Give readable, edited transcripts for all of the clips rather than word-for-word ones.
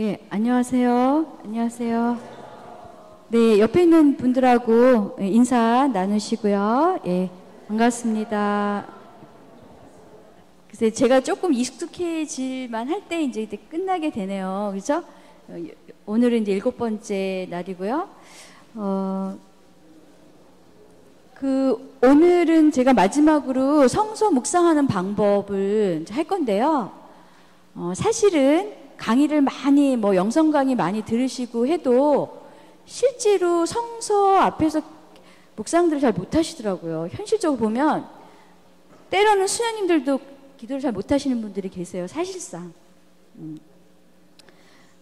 예, 안녕하세요. 안녕하세요. 네, 옆에 있는 분들하고 인사 나누시고요. 예, 반갑습니다. 그래서 제가 조금 익숙해질만 할 때 이제 끝나게 되네요. 그죠? 오늘은 이제 7번째 날이고요. 오늘은 제가 마지막으로 성서 묵상하는 방법을 할 건데요. 사실은 강의를 많이, 영성 강의 많이 들으시고 해도 실제로 성서 앞에서 묵상들을 잘 못하시더라고요. 현실적으로 보면 때로는 수녀님들도 기도를 잘 못하시는 분들이 계세요. 사실상.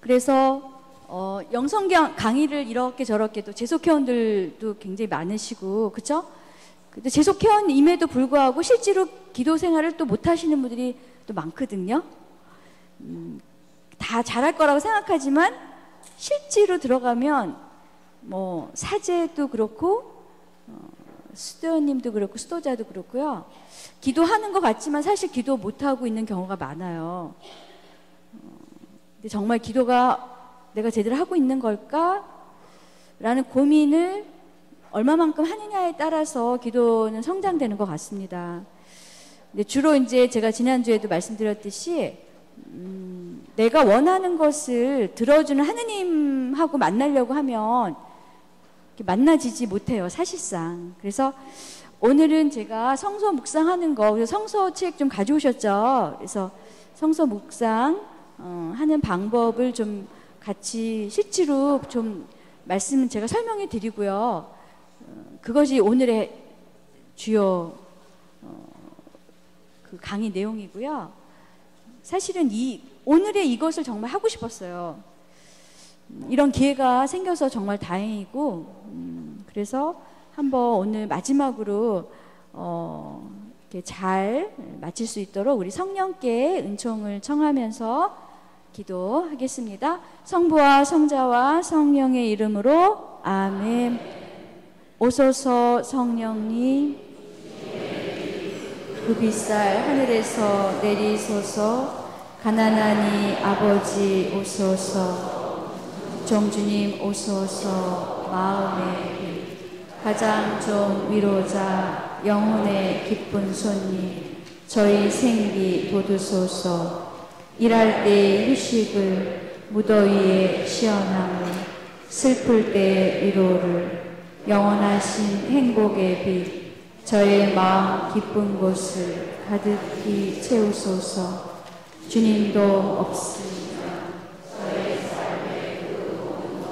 그래서 영성 강의를 이렇게 저렇게 또 재속회원들도 굉장히 많으시고, 그쵸? 근데 재속회원임에도 불구하고 실제로 기도 생활을 또 못하시는 분들이 또 많거든요. 다 잘할 거라고 생각하지만 실제로 들어가면 사제도 그렇고 수도님도 그렇고 수도자도 그렇고요. 기도하는 것 같지만 사실 기도 못하고 있는 경우가 많아요. 근데 정말 기도가 내가 제대로 하고 있는 걸까? 라는 고민을 얼마만큼 하느냐에 따라서 기도는 성장되는 것 같습니다. 근데 주로 이제 제가 지난주에도 말씀드렸듯이 내가 원하는 것을 들어주는 하느님하고 만나려고 하면 만나지지 못해요, 사실상. 그래서 오늘은 제가 성서 묵상하는 거, 그래서 성서책 좀 가져오셨죠? 그래서 성서 묵상 하는 방법을 좀 같이 실제로 좀 말씀 제가 설명해 드리고요. 그것이 오늘의 주요 그 강의 내용이고요. 사실은 오늘의 이것을 정말 하고 싶었어요. 이런 기회가 생겨서 정말 다행이고, 그래서 한번 오늘 마지막으로 이렇게 잘 마칠 수 있도록 우리 성령께 은총을 청하면서 기도하겠습니다. 성부와 성자와 성령의 이름으로 아멘. 오소서 성령님, 그 빛살 하늘에서 내리소서. 가난하니 아버지 오소서. 종주님 오소서. 마음의 가장 좀 위로자 영혼의 기쁜 손님 저희 생기 돋으소서. 일할 때의 휴식을 무더위에 시원함을 슬플 때의 위로를 영원하신 행복의 빛 저의 마음 기쁜 곳을 가득히 채우소서. 주님도 없습니다. 저의 삶의 그 모든 것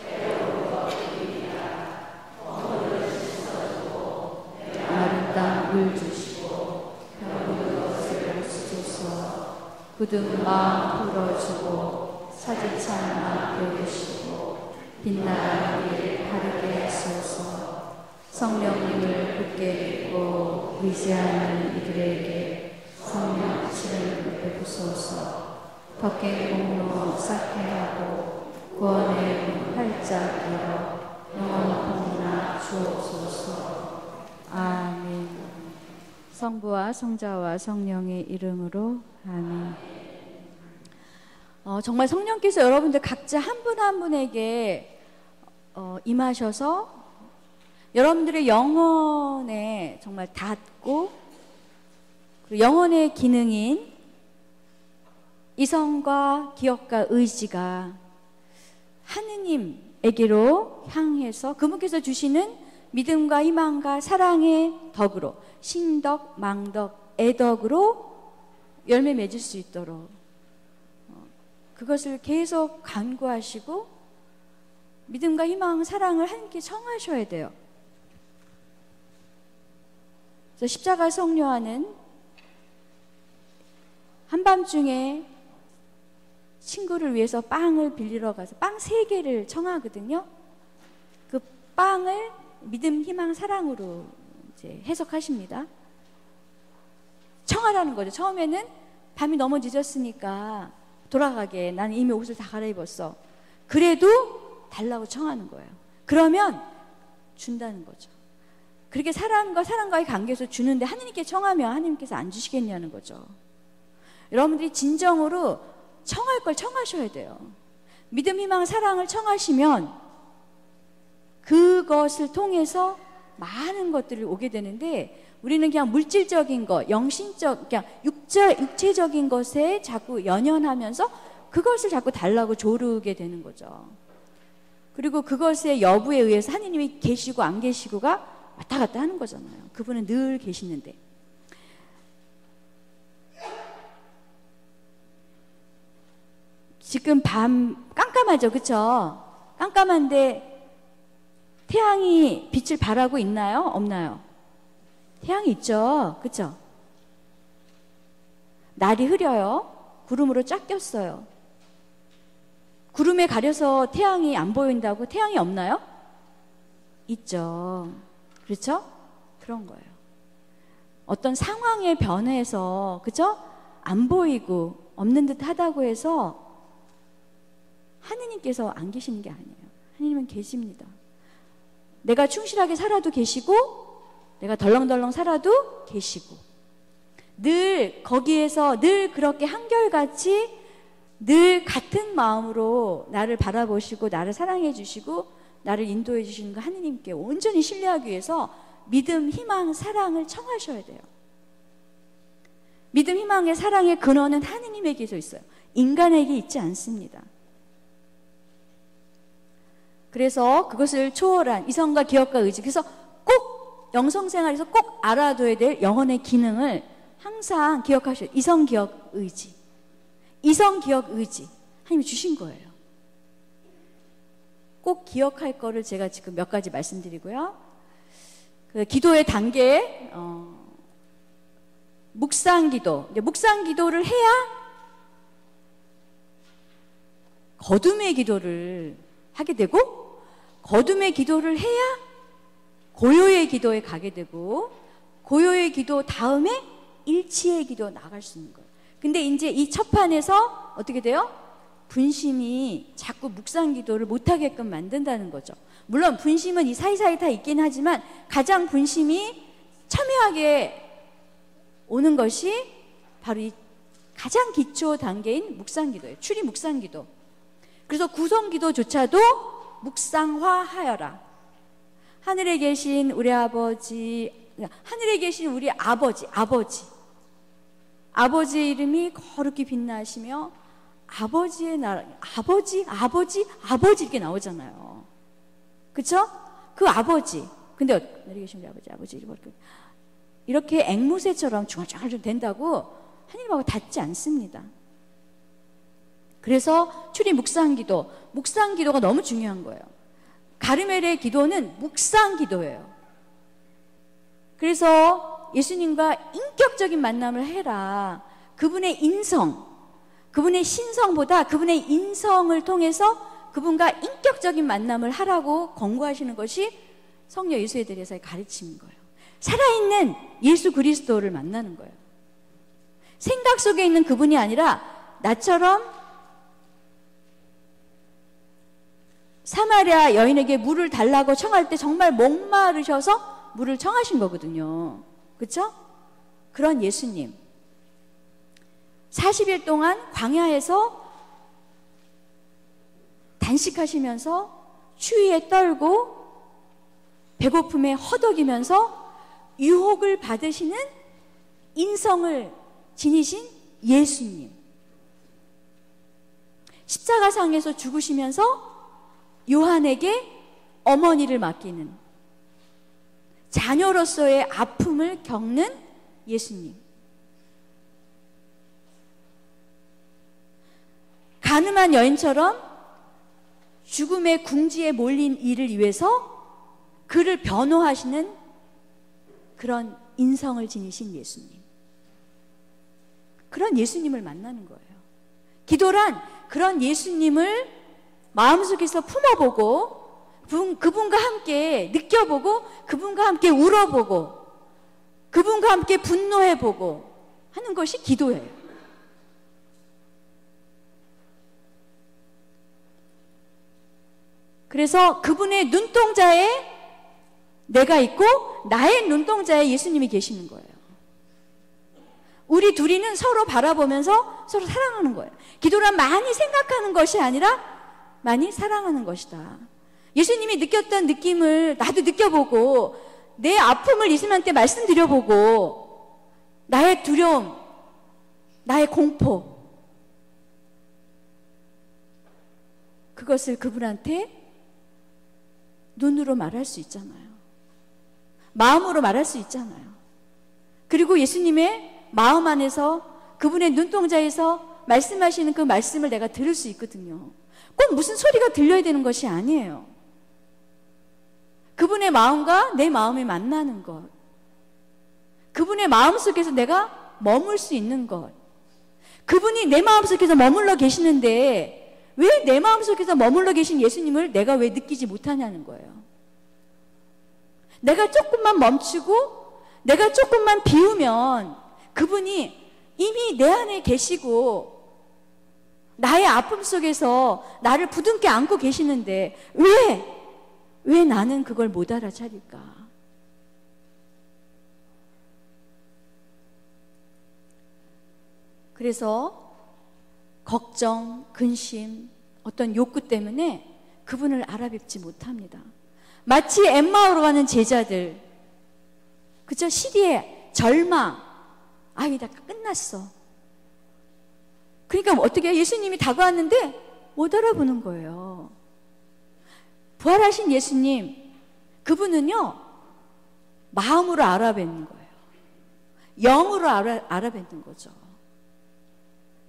괴로운 것입니다. 어물을 씻어주고 마른 땅 물 주시고 병든 것을 고치소서. 굳은 마음 풀어주고 사지찬 마음 배우시고 빛나는 길 바르게 하소서. 성령님을 굳게 믿고 의지하는 이들에게 성령 치를 베푸소서. 덕행 공로 쌓게 하고 구원의 활짝 열어 영원 복나 주옵소서. 아멘. 성부와 성자와 성령의 이름으로 아멘. 정말 성령께서 여러분들 각자 한 분 한 분에게 임하셔서 여러분들의 영혼에 정말 닿고 그 영혼의 기능인 이성과 기억과 의지가 하느님에게로 향해서 그분께서 주시는 믿음과 희망과 사랑의 덕으로 신덕, 망덕, 애덕으로 열매 맺을 수 있도록 그것을 계속 간구하시고 믿음과 희망, 사랑을 함께 청하셔야 돼요. 그래서 십자가 성료하는 한밤중에 친구를 위해서 빵을 빌리러 가서 빵 3개를 청하거든요. 그 빵을 믿음, 희망, 사랑으로 이제 해석하십니다. 청하라는 거죠. 처음에는 밤이 너무 늦었으니까 돌아가게. 나는 이미 옷을 다 갈아입었어. 그래도 달라고 청하는 거예요. 그러면 준다는 거죠. 그렇게 사람과의 관계에서 주는데 하느님께 청하면 하느님께서 안 주시겠냐는 거죠. 여러분들이 진정으로 청할 걸 청하셔야 돼요. 믿음, 희망, 사랑을 청하시면 그것을 통해서 많은 것들이 오게 되는데, 우리는 그냥 물질적인 것, 영신적, 그냥 육체적인 것에 자꾸 연연하면서 그것을 자꾸 달라고 조르게 되는 거죠. 그리고 그것의 여부에 의해서 하느님이 계시고 안 계시고가 왔다 갔다 하는 거잖아요. 그분은 늘 계시는데. 지금 밤 깜깜하죠, 그쵸? 깜깜한데 태양이 빛을 발하고 있나요? 없나요? 태양이 있죠, 그쵸? 날이 흐려요. 구름으로 쫙 꼈어요. 구름에 가려서 태양이 안 보인다고 태양이 없나요? 있죠. 그렇죠? 그런 거예요. 어떤 상황에 변해서, 그죠? 안 보이고 없는 듯 하다고 해서 하느님께서 안 계시는 게 아니에요. 하느님은 계십니다. 내가 충실하게 살아도 계시고, 내가 덜렁덜렁 살아도 계시고, 늘 거기에서 늘 그렇게 한결같이 늘 같은 마음으로 나를 바라보시고 나를 사랑해 주시고 나를 인도해 주시는 그 하느님께 온전히 신뢰하기 위해서 믿음, 희망, 사랑을 청하셔야 돼요. 믿음, 희망의 사랑의 근원은 하느님에게서 있어요. 인간에게 있지 않습니다. 그래서 그것을 초월한 이성과 기억과 의지, 그래서 꼭 영성생활에서 꼭 알아둬야 될 영혼의 기능을 항상 기억하셔야 돼요. 이성, 기억, 의지. 이성, 기억, 의지. 하나님이 주신 거예요. 꼭 기억할 거를 제가 지금 몇 가지 말씀드리고요. 그 기도의 단계, 묵상기도. 묵상기도를 해야 거둠의 기도를 하게 되고, 거둠의 기도를 해야 고요의 기도에 가게 되고, 고요의 기도 다음에 일치의 기도 나갈 수 있는 거예요. 근데 이제 이 첫판에서 어떻게 돼요? 분심이 자꾸 묵상 기도를 못하게끔 만든다는 거죠. 물론 분심은 이 사이사이 다 있긴 하지만 가장 분심이 첨예하게 오는 것이 바로 이 가장 기초 단계인 묵상 기도예요. 출입 묵상 기도. 그래서 구성 기도조차도 묵상화하여라. 하늘에 계신 우리 아버지, 하늘에 계신 우리 아버지의 이름이 거룩히 빛나시며 아버지의 나라, 아버지 이렇게 나오잖아요. 그쵸? 그 아버지. 근데 하늘에 계신 우리 아버지 이렇게 앵무새처럼 중얼중얼 된다고 하나님하고 닿지 않습니다. 그래서 출입 묵상기도가 너무 중요한 거예요. 가르멜의 기도는 묵상기도예요. 그래서 예수님과 인격적인 만남을 해라. 그분의 인성, 그분의 신성보다 그분의 인성을 통해서 그분과 인격적인 만남을 하라고 권고하시는 것이 성녀 예수에 대해서의 가르침인 거예요. 살아있는 예수 그리스도를 만나는 거예요. 생각 속에 있는 그분이 아니라 나처럼 사마리아 여인에게 물을 달라고 청할 때 정말 목마르셔서 물을 청하신 거거든요. 그렇죠? 그런 예수님. 40일 동안 광야에서 단식하시면서 추위에 떨고 배고픔에 허덕이면서 유혹을 받으시는 인성을 지니신 예수님. 십자가상에서 죽으시면서 요한에게 어머니를 맡기는, 자녀로서의 아픔을 겪는 예수님. 가늠한 여인처럼 죽음의 궁지에 몰린 이를 위해서 그를 변호하시는 그런 인성을 지니신 예수님. 그런 예수님을 만나는 거예요. 기도란 그런 예수님을 마음속에서 품어보고 그분과 함께 느껴보고 그분과 함께 울어보고 그분과 함께 분노해보고 하는 것이 기도예요. 그래서 그분의 눈동자에 내가 있고 나의 눈동자에 예수님이 계시는 거예요. 우리 둘이는 서로 바라보면서 서로 사랑하는 거예요. 기도란 많이 생각하는 것이 아니라 많이 사랑하는 것이다. 예수님이 느꼈던 느낌을 나도 느껴보고 내 아픔을 예수님한테 말씀드려보고 나의 두려움, 나의 공포 그것을 그분한테 눈으로 말할 수 있잖아요. 마음으로 말할 수 있잖아요. 그리고 예수님의 마음 안에서 그분의 눈동자에서 말씀하시는 그 말씀을 내가 들을 수 있거든요. 꼭 무슨 소리가 들려야 되는 것이 아니에요. 그분의 마음과 내 마음이 만나는 것, 그분의 마음 속에서 내가 머물 수 있는 것, 그분이 내 마음 속에서 머물러 계시는데 왜 내 마음 속에서 머물러 계신 예수님을 내가 왜 느끼지 못하냐는 거예요. 내가 조금만 멈추고 내가 조금만 비우면 그분이 이미 내 안에 계시고 나의 아픔 속에서 나를 부둥켜 안고 계시는데 왜 나는 그걸 못 알아차릴까? 그래서 걱정, 근심, 어떤 욕구 때문에 그분을 알아뵙지 못합니다. 마치 엠마오로 가는 제자들, 그죠? 시리에 절망, 다 끝났어. 그러니까 어떻게 예수님이 다가왔는데 못 알아보는 거예요. 부활하신 예수님, 그분은요 마음으로 알아뵙는 거예요. 영으로 알아뵙는 거죠.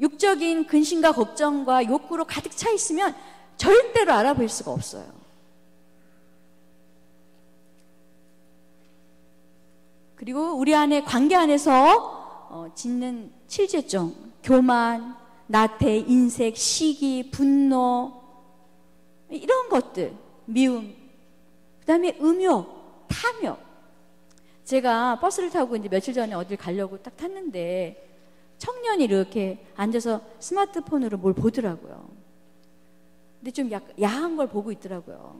육적인 근심과 걱정과 욕구로 가득 차 있으면 절대로 알아볼 수가 없어요. 그리고 우리 안에 관계 안에서 짓는 7죄종, 교만, 나태, 인색, 시기, 분노 이런 것들, 미움, 그 다음에 음욕, 탐욕. 제가 버스를 타고 이제 며칠 전에 어딜 가려고 딱 탔는데 청년이 이렇게 앉아서 스마트폰으로 뭘 보더라고요. 근데 좀 야한 걸 보고 있더라고요.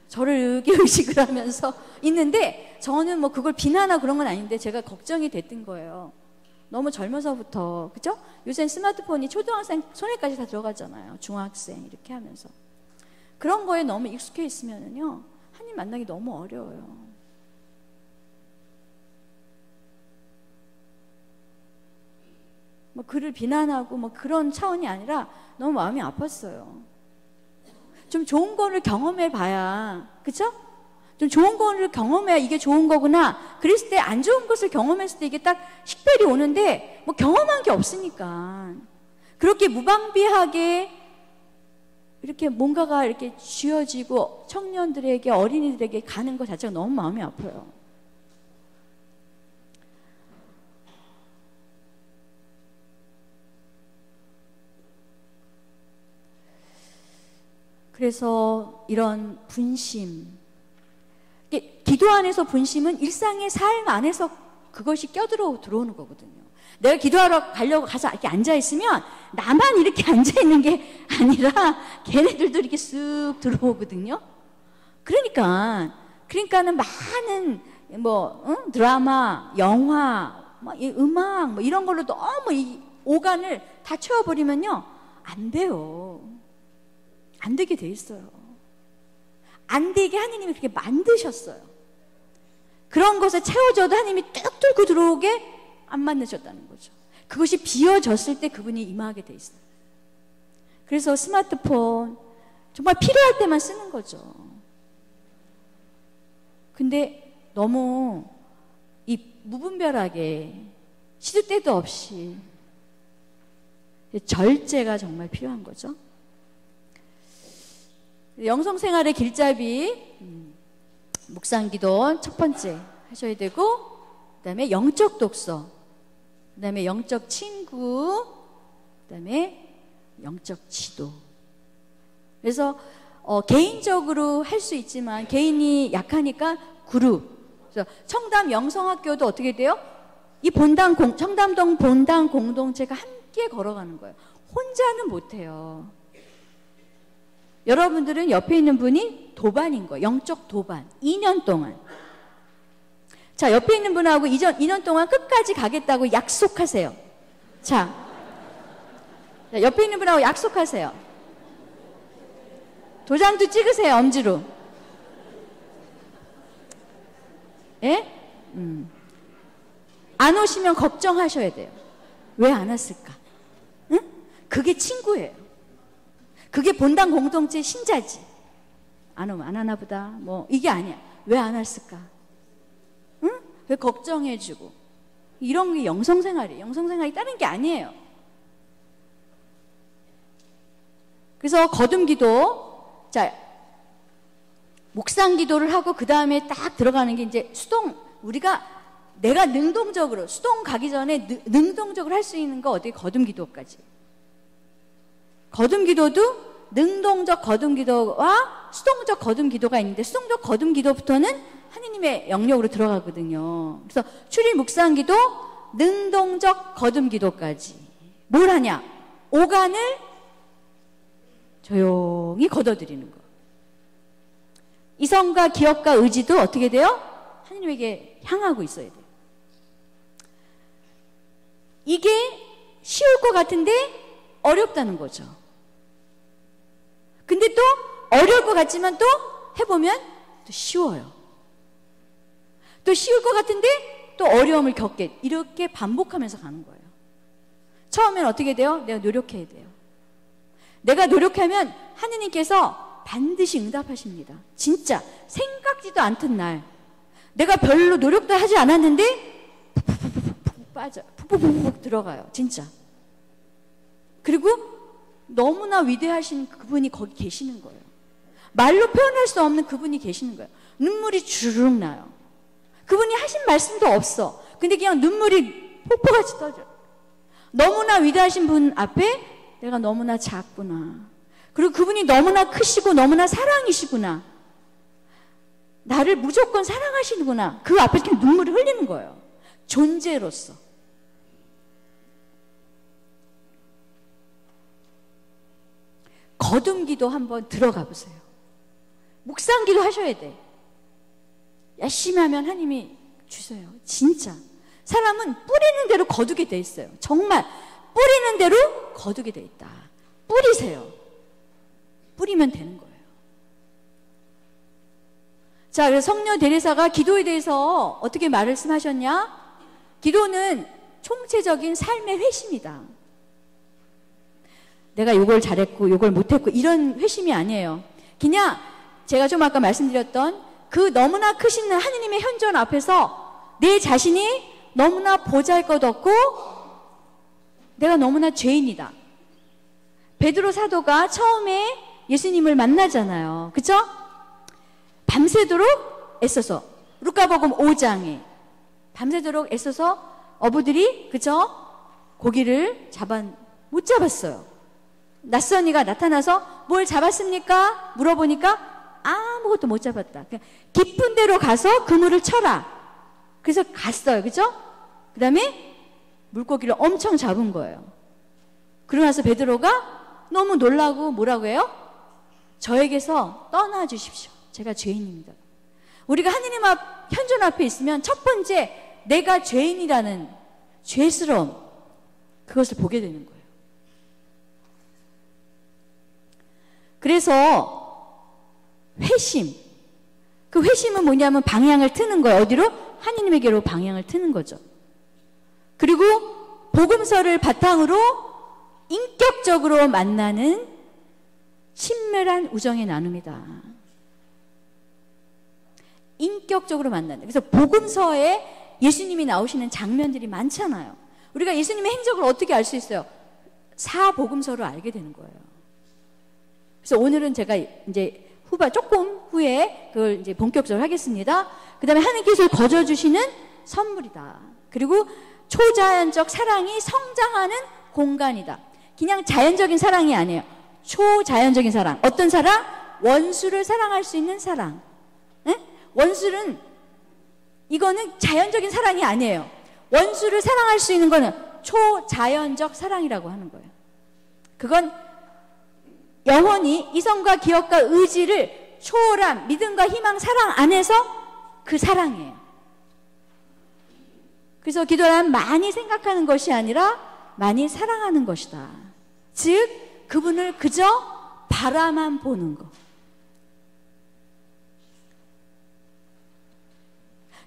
저를 의식을 하면서 있는데 저는 뭐 그걸 비난하고 그런 건 아닌데 제가 걱정이 됐던 거예요. 너무 젊어서부터, 그죠? 요새 스마트폰이 초등학생 손에까지 다 들어가잖아요. 중학생 이렇게 하면서. 그런 거에 너무 익숙해 있으면은요, 하나님 만나기 너무 어려워요. 뭐 그를 비난하고 뭐 그런 차원이 아니라 너무 마음이 아팠어요. 좀 좋은 거를 경험해 봐야, 그쵸? 좀 좋은 거를 경험해야 이게 좋은 거구나. 그랬을 때 안 좋은 것을 경험했을 때 이게 딱 식별이 오는데 뭐 경험한 게 없으니까 그렇게 무방비하게 이렇게 뭔가가 이렇게 쥐어지고 청년들에게 어린이들에게 가는 것 자체가 너무 마음이 아파요. 그래서 이런 분심, 기도 안에서 분심은 일상의 삶 안에서 그것이 들어오는 거거든요. 내가 기도하러 가려고 가서 이렇게 앉아있으면 나만 이렇게 앉아있는 게 아니라 걔네들도 이렇게 쓱 들어오거든요. 그러니까는 많은 드라마, 영화, 음악 이런 걸로 너무 이 오간을 다 채워버리면요 안 돼요. 안 되게 돼 있어요. 안 되게 하나님이 그렇게 만드셨어요. 그런 것을 채워줘도 하나님이 뚝 뚫고 들어오게 안 만드셨다는 거죠. 그것이 비어졌을 때 그분이 임하게 돼 있어요. 그래서 스마트폰 정말 필요할 때만 쓰는 거죠. 근데 너무 이 무분별하게 시도 때도 없이 절제가 정말 필요한 거죠. 영성생활의 길잡이, 묵상기도 첫 번째 하셔야 되고, 그 다음에 영적 독서, 그 다음에 영적 친구, 그 다음에 영적 지도. 그래서 개인적으로 할 수 있지만 개인이 약하니까 그룹. 그래서 청담 영성학교도 어떻게 돼요? 이 청담동 본당 공동체가 함께 걸어가는 거예요. 혼자는 못해요. 여러분들은 옆에 있는 분이 도반인 거예요. 영적 도반. 2년 동안. 자, 옆에 있는 분하고 2년 동안 끝까지 가겠다고 약속하세요. 자, 옆에 있는 분하고 약속하세요. 도장도 찍으세요, 엄지로. 예? 안 오시면 걱정하셔야 돼요. 왜 안 왔을까? 응? 그게 친구예요. 그게 본당 공동체 신자지. 안 오면 안 하나 보다. 뭐 이게 아니야. 왜 안 왔을까? 응? 왜 걱정해주고. 이런 게 영성생활이에요. 영성생활이 다른 게 아니에요. 그래서 거듭기도, 자, 묵상기도를 하고 그 다음에 딱 들어가는 게 이제 내가 능동적으로, 수동 가기 전에 능동적으로 할 수 있는 거 어떻게 거듭기도까지. 거듭기도도 능동적 거듭기도와 수동적 거듭기도가 있는데 수동적 거듭기도부터는 하느님의 영역으로 들어가거든요. 그래서 출입 묵상기도, 능동적 거듭기도까지. 뭘 하냐? 오간을 조용히 걷어들이는 거. 이성과 기억과 의지도 어떻게 돼요? 하느님에게 향하고 있어야 돼요. 이게 쉬울 것 같은데 어렵다는 거죠. 근데 또 어려울 것 같지만 또 해보면 또 쉬워요. 또 쉬울 것 같은데 또 어려움을 겪게, 이렇게 반복하면서 가는 거예요. 처음엔 어떻게 돼요? 내가 노력해야 돼요. 내가 노력하면 하느님께서 반드시 응답하십니다. 진짜 생각지도 않던 날 내가 별로 노력도 하지 않았는데 푹푹푹푹 빠져, 푹푹푹푹 들어가요. 진짜. 그리고 너무나 위대하신 그분이 거기 계시는 거예요. 말로 표현할 수 없는 그분이 계시는 거예요. 눈물이 주르륵 나요. 그분이 하신 말씀도 없어. 근데 그냥 눈물이 폭포같이 터져. 너무나 위대하신 분 앞에 내가 너무나 작구나. 그리고 그분이 너무나 크시고 너무나 사랑이시구나. 나를 무조건 사랑하시는구나. 그 앞에 이렇게 눈물이 흘리는 거예요. 존재로서. 거듭기도 한번 들어가 보세요. 묵상기도 하셔야 돼. 열심히 하면 하나님이 주세요. 진짜. 사람은 뿌리는 대로 거두게 돼 있어요. 정말 뿌리는 대로 거두게 돼 있다. 뿌리세요. 뿌리면 되는 거예요. 자, 그래서 성녀 데레사가 기도에 대해서 어떻게 말씀하셨냐? 기도는 총체적인 삶의 회심이다. 내가 요걸 잘했고 요걸 못했고 이런 회심이 아니에요. 그냥 제가 좀 아까 말씀드렸던 그 너무나 크신 하느님의 현존 앞에서 내 자신이 너무나 보잘것없고 내가 너무나 죄인이다. 베드로 사도가 처음에 예수님을 만나잖아요. 그쵸? 밤새도록 애써서 루카복음 5장에 밤새도록 애써서 어부들이 그쵸? 고기를 못 잡았어요. 낯선 이가 나타나서 뭘 잡았습니까? 물어보니까 아무것도 못 잡았다. 깊은 데로 가서 그물을 쳐라. 그래서 갔어요. 그죠? 그 다음에 물고기를 엄청 잡은 거예요. 그러고 나서 베드로가 너무 놀라고 뭐라고 해요? 저에게서 떠나 주십시오. 제가 죄인입니다. 우리가 하느님 앞, 현존 앞에 있으면 첫 번째 내가 죄인이라는 죄스러움, 그것을 보게 되는 거예요. 그래서 회심, 그 회심은 뭐냐면 방향을 트는 거예요. 어디로? 하느님에게로 방향을 트는 거죠. 그리고 복음서를 바탕으로 인격적으로 만나는 친밀한 우정의 나눔이다. 인격적으로 만나는. 그래서 복음서에 예수님이 나오시는 장면들이 많잖아요. 우리가 예수님의 행적을 어떻게 알 수 있어요? 사복음서로 알게 되는 거예요. 그래서 오늘은 제가 이제 조금 후에 그걸 이제 본격적으로 하겠습니다. 그 다음에 하느님께서 거저주시는 선물이다. 그리고 초자연적 사랑이 성장하는 공간이다. 그냥 자연적인 사랑이 아니에요. 초자연적인 사랑. 어떤 사랑? 원수를 사랑할 수 있는 사랑. 에? 원수는, 이거는 자연적인 사랑이 아니에요. 원수를 사랑할 수 있는 거는 초자연적 사랑이라고 하는 거예요. 그건 영원히 이성과 기억과 의지를 초월한 믿음과 희망, 사랑 안에서 그 사랑이에요. 그래서 기도란 많이 생각하는 것이 아니라 많이 사랑하는 것이다. 즉 그분을 그저 바라만 보는 것.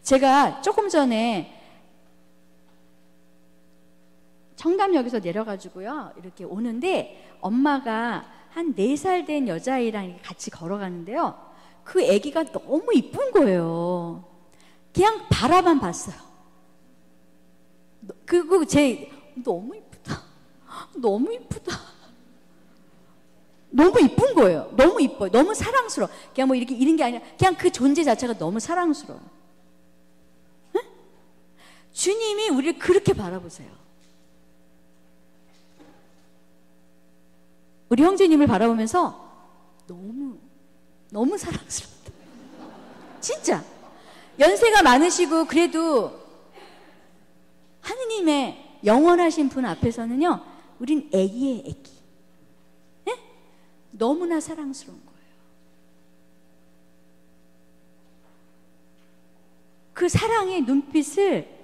제가 조금 전에 청담역에서 내려가지고요. 이렇게 오는데 엄마가 한 4살 된 여자아이랑 이렇게 같이 걸어가는데요. 그 아기가 너무 이쁜 거예요. 그냥 바라만 봤어요. 그리고 너무 이쁘다. 너무 이쁘다. 너무 이쁜 거예요. 너무 이뻐요. 너무 사랑스러워. 그냥 뭐 이렇게 이런 게 아니라 그냥 그 존재 자체가 너무 사랑스러워요. 응? 주님이 우리를 그렇게 바라보세요. 우리 형제님을 바라보면서 너무 사랑스럽다. 진짜. 연세가 많으시고 그래도 하느님의 영원하신 분 앞에서는요, 우린 애기의 애기. 네? 너무나 사랑스러운 거예요. 그 사랑의 눈빛을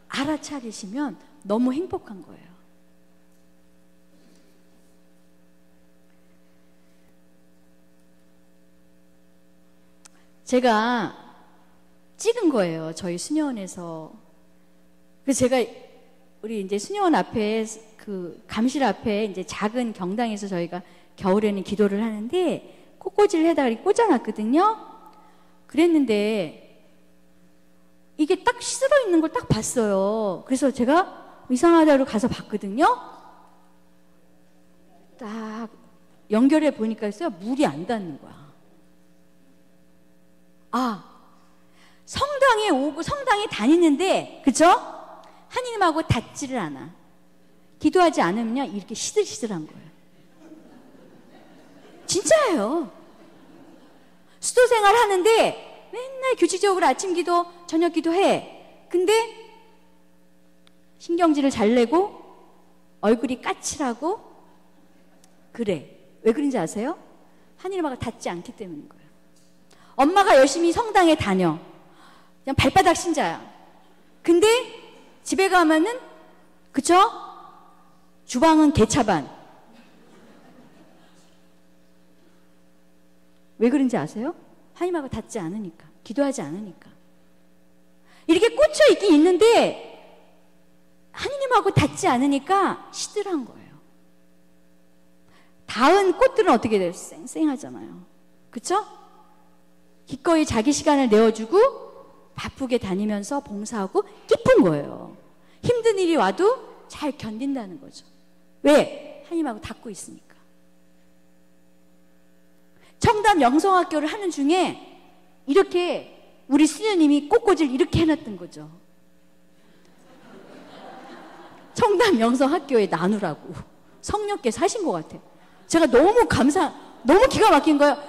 알아차리시면 너무 행복한 거예요. 제가 찍은 거예요. 저희 수녀원에서. 그래서 제가 우리 이제 수녀원 앞에 그 감실 앞에 이제 작은 경당에서 저희가 겨울에는 기도를 하는데 꽃꽂이를 해다가 꽂아놨거든요. 그랬는데 이게 딱 시들어 있는 걸 딱 봤어요. 그래서 제가 이상하다고 가서 봤거든요. 딱 연결해 보니까 있어요. 물이 안 닿는 거야. 아, 성당에 오고 성당에 다니는데, 그쵸? 하느님하고 닿지를 않아. 기도하지 않으면요, 이렇게 시들시들한 거예요. 진짜예요. 수도 생활 하는데 맨날 규칙적으로 아침 기도, 저녁 기도 해. 근데 신경질을 잘 내고 얼굴이 까칠하고 그래. 왜 그런지 아세요? 하느님하고 닿지 않기 때문인 거예요. 엄마가 열심히 성당에 다녀. 그냥 발바닥 신자야. 근데 집에 가면은, 그쵸? 주방은 개차반. 왜 그런지 아세요? 하나님하고 닿지 않으니까. 기도하지 않으니까. 이렇게 꽂혀 있긴 있는데 하나님하고 닿지 않으니까 시들한 거예요. 닿은 꽃들은 어떻게 돼요? 쌩쌩하잖아요. 그쵸? 기꺼이 자기 시간을 내어주고 바쁘게 다니면서 봉사하고 기쁜 거예요. 힘든 일이 와도 잘 견딘다는 거죠. 왜? 하나님하고 닿고 있으니까. 청담 영성학교를 하는 중에 이렇게 우리 수녀님이 꽃꽂이를 이렇게 해놨던 거죠. 청담 영성학교에 나누라고 성령께서 하신 것 같아요. 제가 너무 너무 기가 막힌 거예요.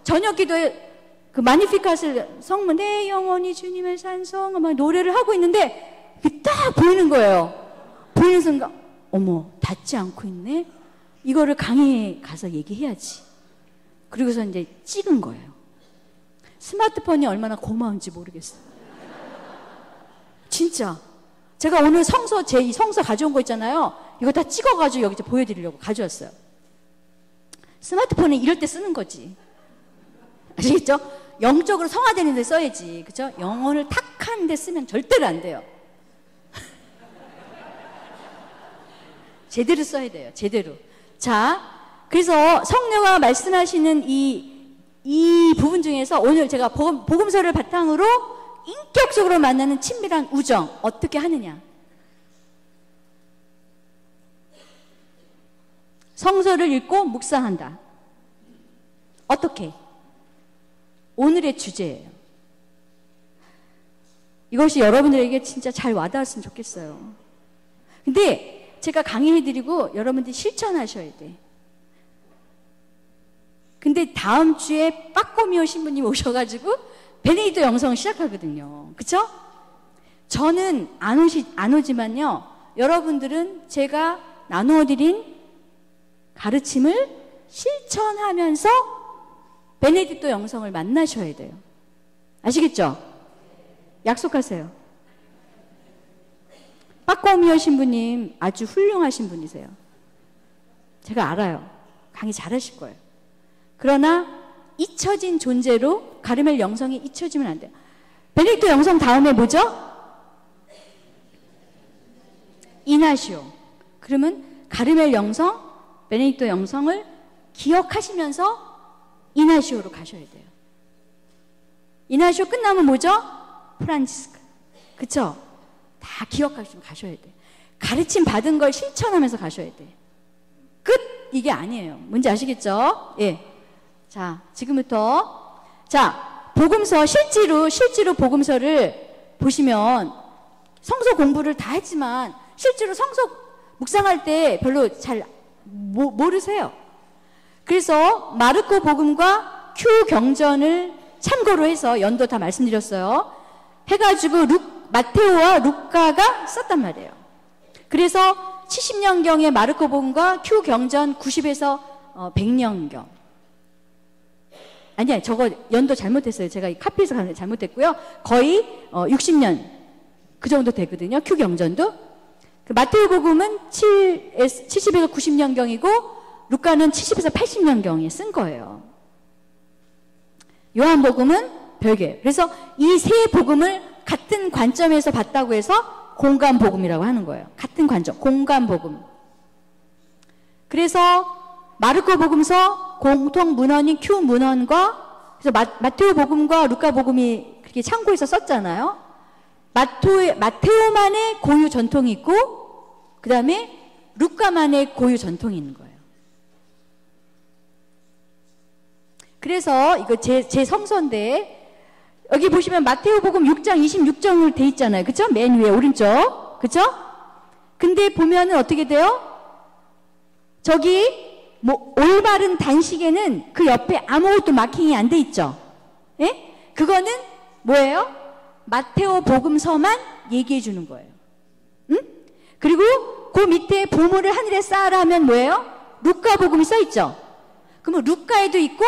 저녁 기도에 그 마니피카스를 성문 내 영혼이 주님을 찬송하고 막 노래를 하고 있는데 이게 딱 보이는 거예요. 보이는 순간 어머 닿지 않고 있네. 이거를 강의에 가서 얘기해야지. 그리고서 이제 찍은 거예요. 스마트폰이 얼마나 고마운지 모르겠어요. 진짜 제가 오늘 제 성서 가져온 거 있잖아요. 이거 다 찍어가지고 여기 보여드리려고 가져왔어요. 스마트폰은 이럴 때 쓰는 거지. 아시겠죠? 영적으로 성화되는 데 써야지. 그죠? 영혼을 탁 하는 데 쓰면 절대로 안 돼요. 제대로 써야 돼요. 제대로. 자, 그래서 성령과 말씀하시는 이 부분 중에서 오늘 제가 복음서를 바탕으로 인격적으로 만나는 친밀한 우정 어떻게 하느냐. 성서를 읽고 묵상한다. 어떻게? 오늘의 주제예요. 이것이 여러분들에게 진짜 잘 와닿았으면 좋겠어요. 근데 제가 강의해드리고 여러분들이 실천하셔야 돼. 근데 다음 주에 빠꼬미오 신부님 오셔가지고 베네딕토 영성 시작하거든요. 그쵸? 저는 안 오지만요. 여러분들은 제가 나누어드린 가르침을 실천하면서 베네딕토 영성을 만나셔야 돼요. 아시겠죠? 약속하세요. 빠꼬미오 신부님 아주 훌륭하신 분이세요. 제가 알아요. 강의 잘하실 거예요. 그러나 잊혀진 존재로 가르멜 영성이 잊혀지면 안 돼요. 베네딕토 영성 다음에 뭐죠? 이나시오. 그러면 가르멜 영성, 베네딕토 영성을 기억하시면서 이나시오로 가셔야 돼요. 이나시오 끝나면 뭐죠? 프란치스카. 그쵸? 다 기억하시면 가셔야 돼. 가르침 받은 걸 실천하면서 가셔야 돼. 끝! 이게 아니에요. 뭔지 아시겠죠? 예. 자, 지금부터. 자, 복음서, 실제로 복음서를 보시면 성서 공부를 다 했지만 실제로 성서 묵상할 때 별로 잘 모르세요. 그래서 마르코 복음과 큐 경전을 참고로 해서 연도 다 말씀드렸어요. 해가지고 마테오와 루카가 썼단 말이에요. 그래서 70년경에 마르코 복음과 큐 경전 90에서 100년경. 아니야, 저거 연도 잘못했어요. 제가 이 카피에서 잘못했고요. 거의 60년 그 정도 되거든요. 큐 경전도. 그 마테오 복음은 70에서 90년경이고 루카는 70에서 80년경에 쓴 거예요. 요한 복음은 별개예요. 그래서 이 세 복음을 같은 관점에서 봤다고 해서 공간 복음이라고 하는 거예요. 같은 관점, 공간 복음. 그래서 마르코 복음서 공통 문헌인 큐 문헌과 그래서 마테오 복음과 루카 복음이 그렇게 참고해서 썼잖아요. 마테오만의 고유 전통이 있고 그 다음에 루카만의 고유 전통이 있는 거예요. 그래서 이거 제 성서인데 여기 보시면 마테오 복음 6장 26절로 돼 있잖아요. 그쵸? 맨 위에 오른쪽. 그쵸? 근데 보면은 어떻게 돼요? 저기 뭐 올바른 단식에는 그 옆에 아무것도 마킹이 안 돼 있죠. 예? 그거는 뭐예요? 마테오 복음서만 얘기해 주는 거예요. 응? 그리고 그 밑에 보물을 하늘에 쌓아라 하면 뭐예요? 루카 복음이 써 있죠. 그러면 루카에도 있고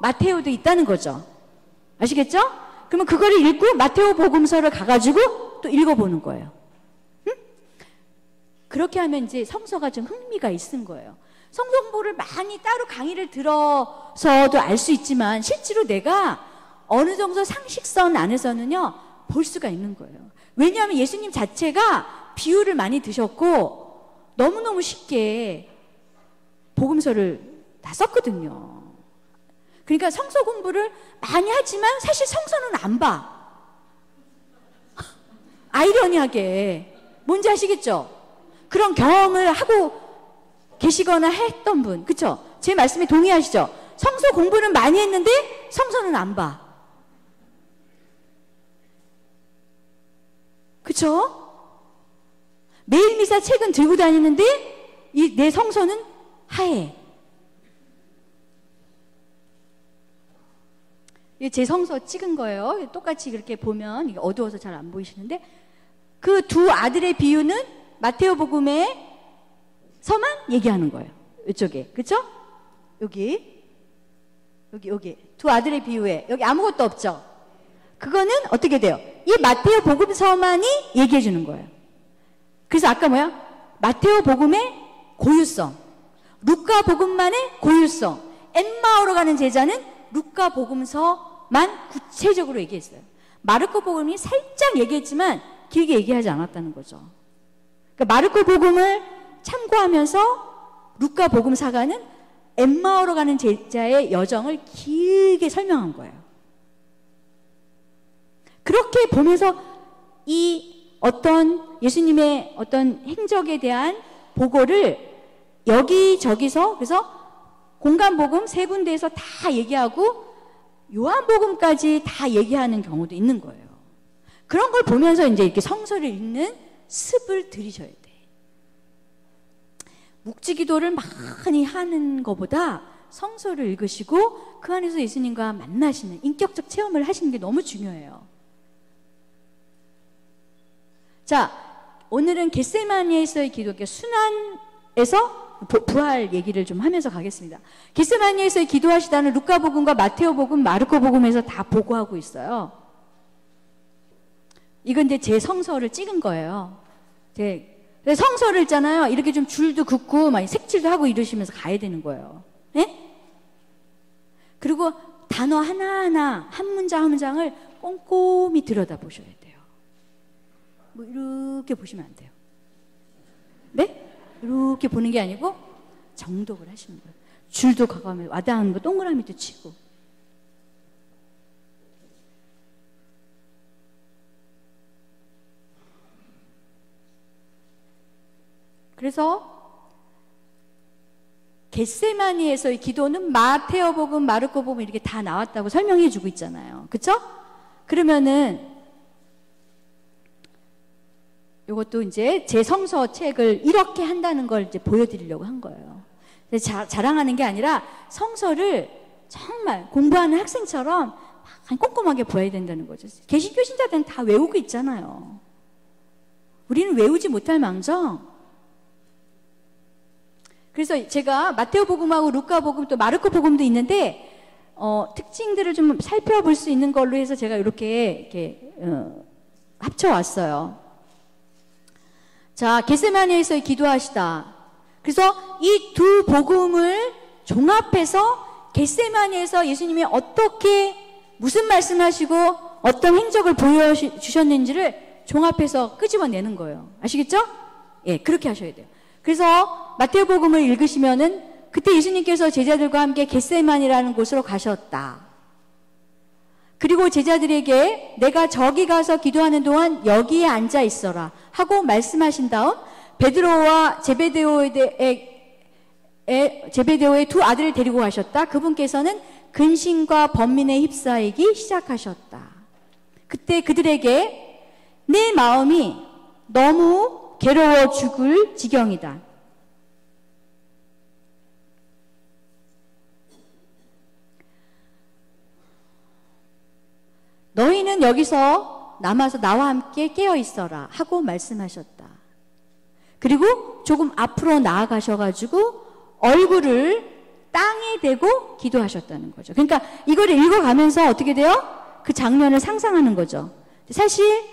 마테오도 있다는 거죠. 아시겠죠? 그러면 그거를 읽고 마테오 복음서를 가가지고 또 읽어보는 거예요. 응? 그렇게 하면 이제 성서가 좀 흥미가 있는 거예요. 성서 공부를 많이 따로 강의를 들어서도 알 수 있지만 실제로 내가 어느 정도 상식선 안에서는요 볼 수가 있는 거예요. 왜냐하면 예수님 자체가 비유를 많이 드셨고 너무너무 쉽게 복음서를 다 썼거든요. 그러니까 성서 공부를 많이 하지만 사실 성서는 안 봐. 아이러니하게. 뭔지 아시겠죠? 그런 경험을 하고 계시거나 했던 분. 그쵸? 제 말씀에 동의하시죠? 성서 공부는 많이 했는데 성서는 안 봐. 그쵸? 매일 미사 책은 들고 다니는데 내 성서는 하얘. 제 성서 찍은 거예요. 똑같이 그렇게 보면 이게 어두워서 잘 안 보이시는데 그 두 아들의 비유는 마테오 복음에 서만 얘기하는 거예요. 이쪽에. 그쵸? 여기 두 아들의 비유에 여기 아무것도 없죠? 그거는 어떻게 돼요? 이 마테오 복음서만이 얘기해 주는 거예요. 그래서 아까 뭐야? 마테오 복음의 고유성, 루카 복음만의 고유성. 엠마오로 가는 제자는 루카 복음서만 구체적으로 얘기했어요. 마르코 복음이 살짝 얘기했지만 길게 얘기하지 않았다는 거죠. 그러니까 마르코 복음을 참고하면서 루카 복음사가는 엠마오로 가는 제자의 여정을 길게 설명한 거예요. 그렇게 보면서 이 어떤 예수님의 어떤 행적에 대한 보고를 여기저기서 그래서 공간복음 세 군데에서 다 얘기하고 요한복음까지 다 얘기하는 경우도 있는 거예요. 그런 걸 보면서 이제 이렇게 성서를 읽는 습을 들이셔야 돼. 묵지기도를 많이 하는 것보다 성서를 읽으시고 그 안에서 예수님과 만나시는 인격적 체험을 하시는 게 너무 중요해요. 자, 오늘은 겟세마니에서의 기도, 순환에서 부활 얘기를 좀 하면서 가겠습니다. 겟세마니에서의 기도하시다는 루카복음과 마테오복음, 마르코복음에서 다 보고하고 있어요. 이건 이제 제 성서를 찍은 거예요. 성서를 있잖아요. 이렇게 좀 줄도 긋고 막 색칠도 하고 이러시면서 가야 되는 거예요. 네? 그리고 단어 하나하나 한 문장 한 문장을 꼼꼼히 들여다보셔야 돼요. 뭐 이렇게 보시면 안 돼요. 네? 이렇게 보는 게 아니고 정독을 하시는 거예요. 줄도 가까우면 와닿는 거 동그라미도 치고. 그래서 겟세마니에서의 기도는 마테오복음, 마르코복음 이렇게 다 나왔다고 설명해 주고 있잖아요. 그쵸? 그러면은 이것도 이제 제 성서 책을 이렇게 한다는 걸 이제 보여드리려고 한 거예요. 자랑하는 게 아니라 성서를 정말 공부하는 학생처럼 꼼꼼하게 보아야 된다는 거죠. 개신교 신자들은 다 외우고 있잖아요. 우리는 외우지 못할 망정. 그래서 제가 마테오복음하고 루카복음 또 마르코복음도 있는데 특징들을 좀 살펴볼 수 있는 걸로 해서 제가 이렇게 합쳐왔어요. 자, 겟세마니에서 기도하시다. 그래서 이 두 복음을 종합해서 겟세마니에서 예수님이 어떻게 무슨 말씀하시고 어떤 행적을 보여주셨는지를 종합해서 끄집어내는 거예요. 아시겠죠? 예, 그렇게 하셔야 돼요. 그래서 마테오복음을 읽으시면은 그때 예수님께서 제자들과 함께 겟세마니라는 곳으로 가셨다. 그리고 제자들에게 내가 저기 가서 기도하는 동안 여기에 앉아 있어라 하고 말씀하신 다음 베드로와 제베데오의 두 아들을 데리고 가셨다. 그분께서는 근심과 번민에 휩싸이기 시작하셨다. 그때 그들에게 내 마음이 너무 괴로워 죽을 지경이다. 너희는 여기서 남아서 나와 함께 깨어 있어라 하고 말씀하셨다. 그리고 조금 앞으로 나아가셔가지고 얼굴을 땅에 대고 기도하셨다는 거죠. 그러니까 이거를 읽어가면서 어떻게 돼요? 그 장면을 상상하는 거죠. 사실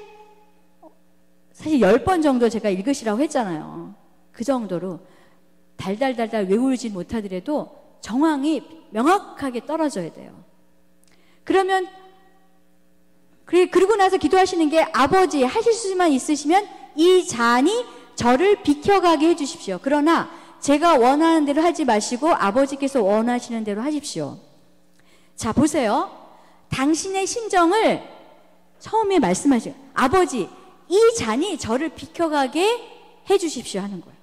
10번 정도 제가 읽으시라고 했잖아요. 그 정도로 달달달달 외우지 못하더라도 정황이 명확하게 떨어져야 돼요. 그러면 그리고 나서 기도하시는 게 아버지 하실 수만 있으시면 이 잔이 저를 비켜가게 해주십시오. 그러나 제가 원하는 대로 하지 마시고 아버지께서 원하시는 대로 하십시오. 자, 보세요. 당신의 심정을 처음에 말씀하시죠. 아버지, 이 잔이 저를 비켜가게 해주십시오 하는 거예요.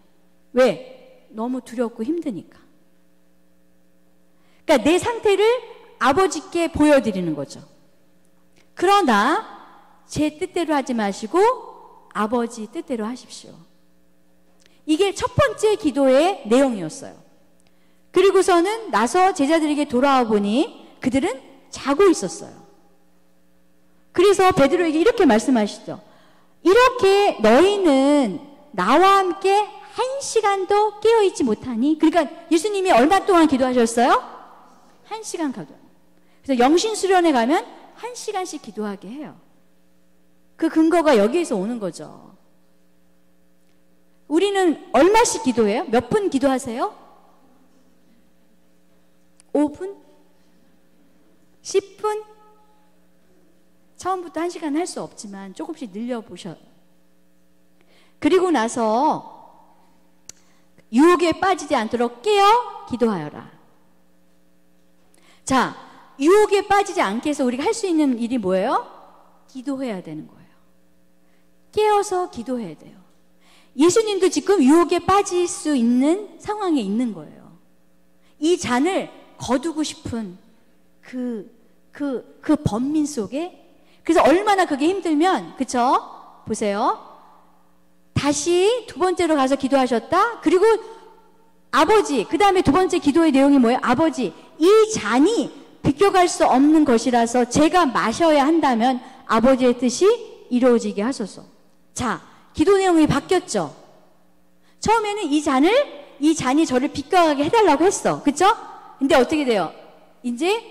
왜? 너무 두렵고 힘드니까. 그러니까 내 상태를 아버지께 보여드리는 거죠. 그러나 제 뜻대로 하지 마시고 아버지 뜻대로 하십시오. 이게 첫 번째 기도의 내용이었어요. 그리고서는 나서 제자들에게 돌아와 보니 그들은 자고 있었어요. 그래서 베드로에게 이렇게 말씀하시죠. 이렇게 너희는 나와 함께 1시간도 깨어있지 못하니? 그러니까 예수님이 얼마 동안 기도하셨어요? 1시간 기도. 그래서 영신수련회 가면 1시간씩 기도하게 해요. 그 근거가 여기에서 오는 거죠. 우리는 얼마씩 기도해요? 몇 분 기도하세요? 5분? 10분? 처음부터 1시간 할 수 없지만 조금씩 늘려보셔요. 그리고 나서 유혹에 빠지지 않도록 깨어 기도하여라. 자, 유혹에 빠지지 않게 해서 우리가 할 수 있는 일이 뭐예요? 기도해야 되는 거예요. 깨어서 기도해야 돼요. 예수님도 지금 유혹에 빠질 수 있는 상황에 있는 거예요. 이 잔을 거두고 싶은 그 번민 속에, 그래서 얼마나 그게 힘들면, 그쵸? 보세요. 다시 두 번째로 가서 기도하셨다. 그리고 아버지, 그 다음에 두 번째 기도의 내용이 뭐예요? 아버지, 이 잔이 비껴갈 수 없는 것이라서 제가 마셔야 한다면 아버지의 뜻이 이루어지게 하소서. 자, 기도 내용이 바뀌었죠? 처음에는 이 잔이 저를 비껴가게 해달라고 했어. 그쵸? 근데 어떻게 돼요? 이제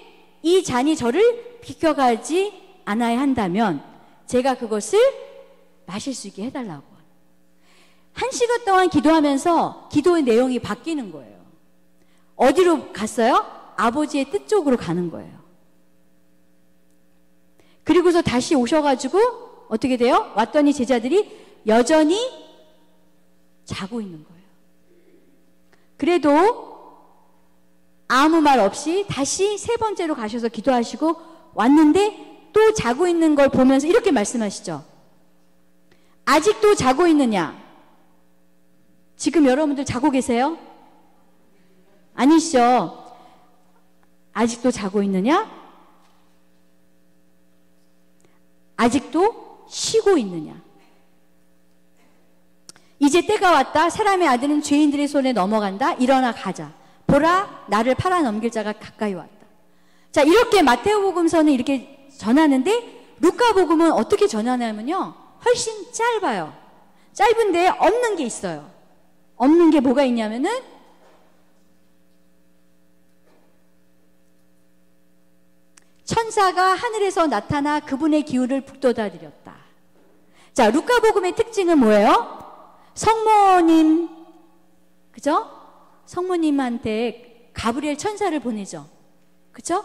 이 잔이 저를 비껴가지 않아야 한다면 제가 그것을 마실 수 있게 해달라고. 1시간 동안 기도하면서 기도의 내용이 바뀌는 거예요. 어디로 갔어요? 아버지의 뜻 쪽으로 가는 거예요. 그리고서 다시 오셔가지고 어떻게 돼요? 왔더니 제자들이 여전히 자고 있는 거예요. 그래도 아무 말 없이 다시 세 번째로 가셔서 기도하시고 왔는데 또 자고 있는 걸 보면서 이렇게 말씀하시죠. 아직도 자고 있느냐? 지금 여러분들 자고 계세요? 아니시죠? 아직도 자고 있느냐? 아직도 쉬고 있느냐? 이제 때가 왔다. 사람의 아들은 죄인들의 손에 넘어간다. 일어나 가자. 보라, 나를 팔아 넘길 자가 가까이 왔다. 자, 이렇게 마태복음서는 이렇게 전하는데 루카복음은 어떻게 전하냐면요, 훨씬 짧아요. 짧은데 없는 게 있어요. 없는 게 뭐가 있냐면은 천사가 하늘에서 나타나 그분의 기운을 북돋아드렸다. 자, 루카복음의 특징은 뭐예요? 성모님, 그죠? 성모님한테 가브리엘 천사를 보내죠. 그죠?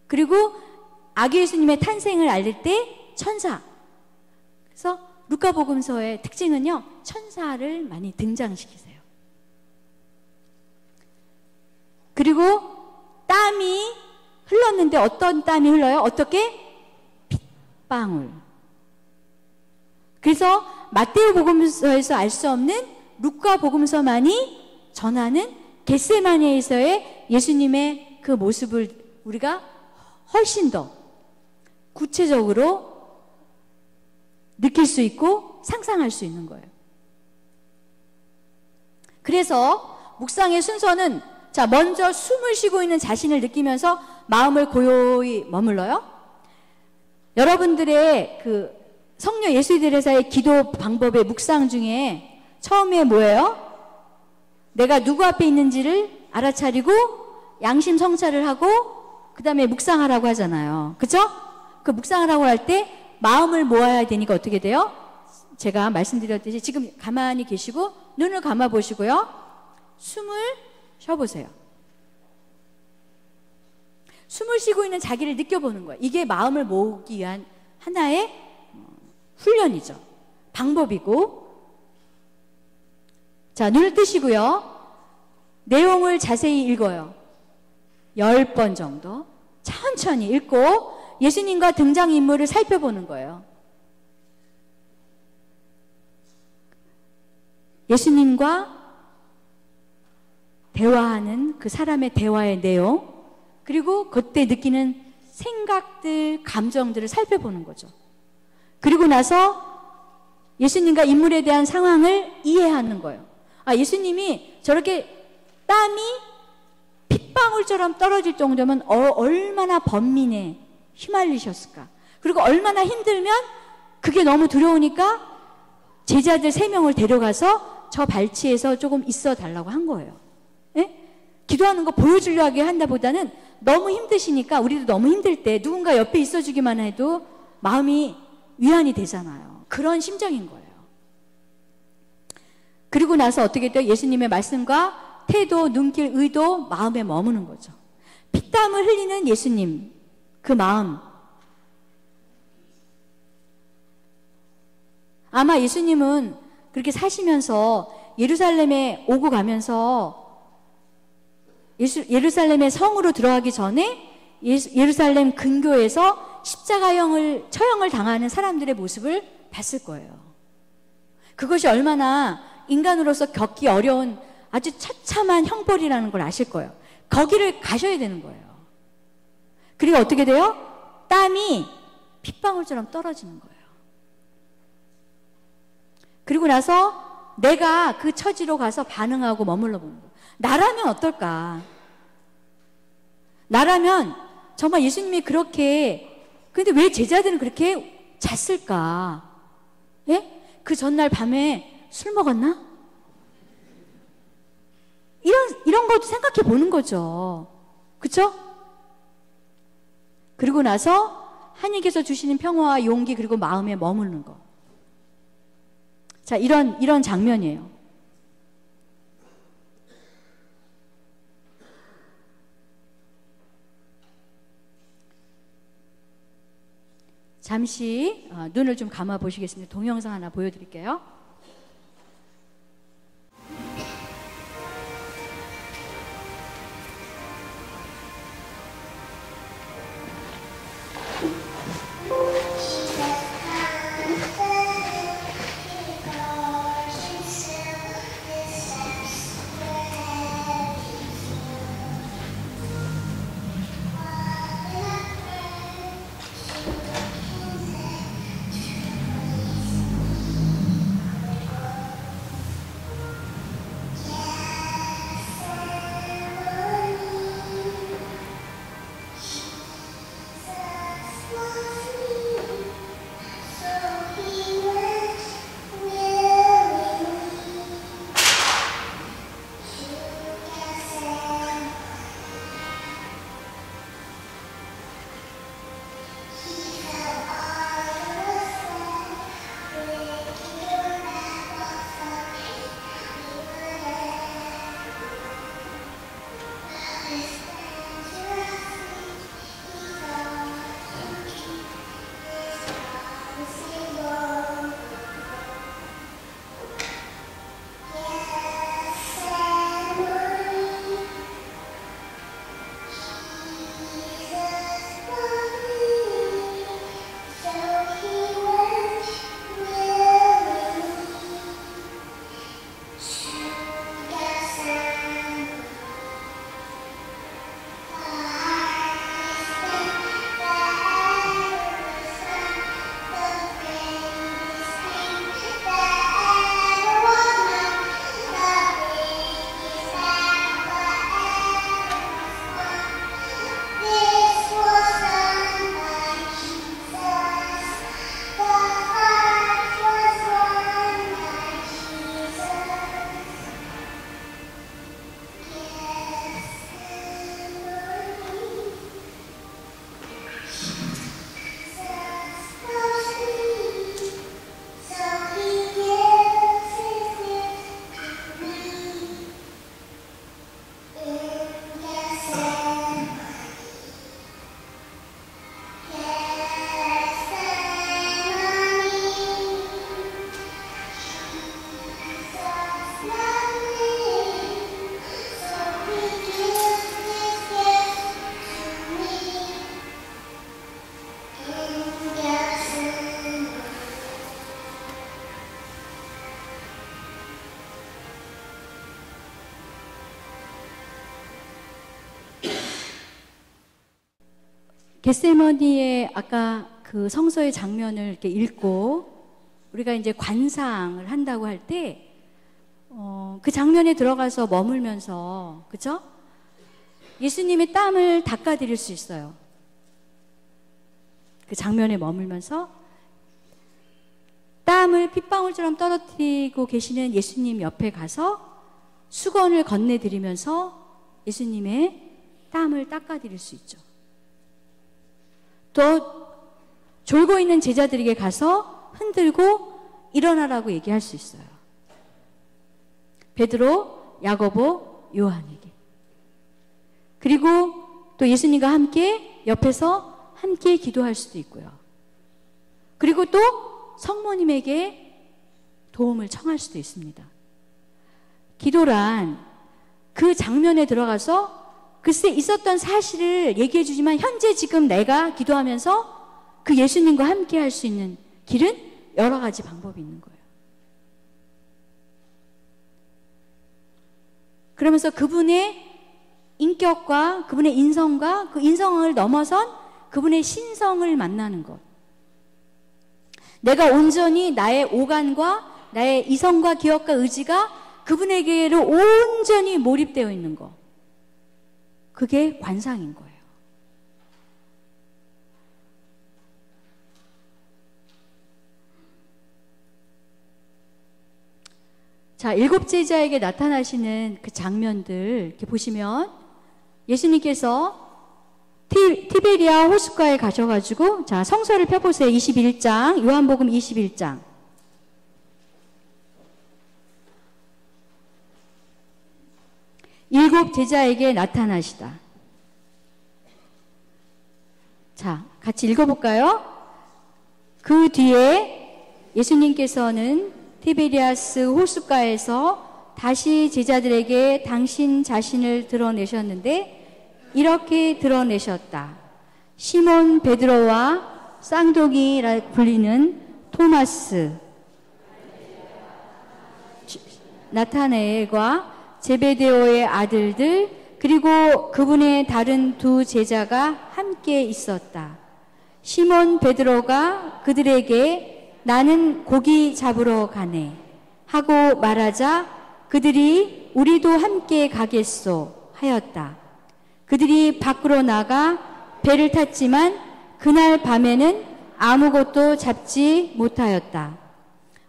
그리고 아기 예수님의 탄생을 알릴 때 천사. 그래서 루카복음서의 특징은요, 천사를 많이 등장시키세요. 그리고 땀이 흘렀는데 어떤 땀이 흘러요? 어떻게? 핏방울. 그래서 마태복음서에서 알 수 없는 루카복음서만이 전하는 겟세마네에서의 예수님의 그 모습을 우리가 훨씬 더 구체적으로 느낄 수 있고 상상할 수 있는 거예요. 그래서 묵상의 순서는, 자, 먼저 숨을 쉬고 있는 자신을 느끼면서 마음을 고요히 머물러요. 여러분들의 그 성녀 예수대리사의 기도 방법의 묵상 중에 처음에 뭐예요? 내가 누구 앞에 있는지를 알아차리고 양심 성찰을 하고 그 다음에 묵상하라고 하잖아요. 그죠? 그 묵상하라고 할 때 마음을 모아야 되니까 어떻게 돼요? 제가 말씀드렸듯이 지금 가만히 계시고 눈을 감아 보시고요. 숨을 쉬어보세요. 숨을 쉬고 있는 자기를 느껴보는 거예요. 이게 마음을 모으기 위한 하나의 훈련이죠. 방법이고. 자, 눈을 뜨시고요. 내용을 자세히 읽어요. 10번 정도 천천히 읽고 예수님과 등장인물을 살펴보는 거예요. 예수님과 대화하는 그 사람의 대화의 내용, 그리고 그때 느끼는 생각들, 감정들을 살펴보는 거죠. 그리고 나서 예수님과 인물에 대한 상황을 이해하는 거예요. 아, 예수님이 저렇게 땀이 핏방울처럼 떨어질 정도면 얼마나 번민에 휘말리셨을까. 그리고 얼마나 힘들면 그게 너무 두려우니까 제자들 3명을 데려가서 저 발치에서 조금 있어 달라고 한 거예요. 예? 기도하는 거 보여주려고 한다보다는 너무 힘드시니까, 우리도 너무 힘들 때 누군가 옆에 있어주기만 해도 마음이 위안이 되잖아요. 그런 심정인 거예요. 그리고 나서 어떻게 돼요? 예수님의 말씀과 태도, 눈길, 의도, 마음에 머무는 거죠. 피땀을 흘리는 예수님, 그 마음. 아마 예수님은 그렇게 사시면서 예루살렘에 오고 가면서 예루살렘의 성으로 들어가기 전에 예루살렘 근교에서 십자가형을, 처형을 당하는 사람들의 모습을 봤을 거예요. 그것이 얼마나 인간으로서 겪기 어려운 아주 처참한 형벌이라는 걸 아실 거예요. 거기를 가셔야 되는 거예요. 그리고 어떻게 돼요? 땀이 핏방울처럼 떨어지는 거예요. 그리고 나서 내가 그 처지로 가서 반응하고 머물러 보는 거예요. 나라면 어떨까? 나라면 정말 예수님이 그렇게, 근데 왜 제자들은 그렇게 잤을까? 예? 그 전날 밤에 술 먹었나? 이런 것도 생각해 보는 거죠. 그쵸? 그리고 나서 하나님께서 주시는 평화와 용기, 그리고 마음에 머무는 거. 자, 이런 장면이에요. 잠시 눈을 좀 감아 보시겠습니다. 동영상 하나 보여드릴게요. 겟세마니의 아까 그 성서의 장면을 이렇게 읽고 우리가 이제 관상을 한다고 할 때, 그 장면에 들어가서 머물면서, 그죠? 예수님의 땀을 닦아드릴 수 있어요. 그 장면에 머물면서 땀을 핏방울처럼 떨어뜨리고 계시는 예수님 옆에 가서 수건을 건네드리면서 예수님의 땀을 닦아드릴 수 있죠. 또 졸고 있는 제자들에게 가서 흔들고 일어나라고 얘기할 수 있어요. 베드로, 야고보, 요한에게. 그리고 또 예수님과 함께 옆에서 함께 기도할 수도 있고요. 그리고 또 성모님에게 도움을 청할 수도 있습니다. 기도란 그 장면에 들어가서 글쎄 있었던 사실을 얘기해 주지만 현재 지금 내가 기도하면서 그 예수님과 함께 할 수 있는 길은 여러 가지 방법이 있는 거예요. 그러면서 그분의 인격과 그분의 인성과 그 인성을 넘어선 그분의 신성을 만나는 것. 내가 온전히 나의 오간과 나의 이성과 기억과 의지가 그분에게로 온전히 몰입되어 있는 것. 그게 관상인 거예요. 자, 7 제자에게 나타나시는 그 장면들 이렇게 보시면 예수님께서 티베리아 호숫가에 가셔가지고, 자, 성서를 펴보세요. 21장, 요한복음 21장. 일곱 제자에게 나타나시다. 자, 같이 읽어볼까요? 그 뒤에 예수님께서는 티베리아스 호숫가에서 다시 제자들에게 당신 자신을 드러내셨는데 이렇게 드러내셨다. 시몬 베드로와 쌍둥이라 불리는 토마스, 나타나엘과 제베데오의 아들들, 그리고 그분의 다른 두 제자가 함께 있었다. 시몬 베드로가 그들에게 나는 고기 잡으러 가네 하고 말하자 그들이 우리도 함께 가겠소 하였다. 그들이 밖으로 나가 배를 탔지만 그날 밤에는 아무것도 잡지 못하였다.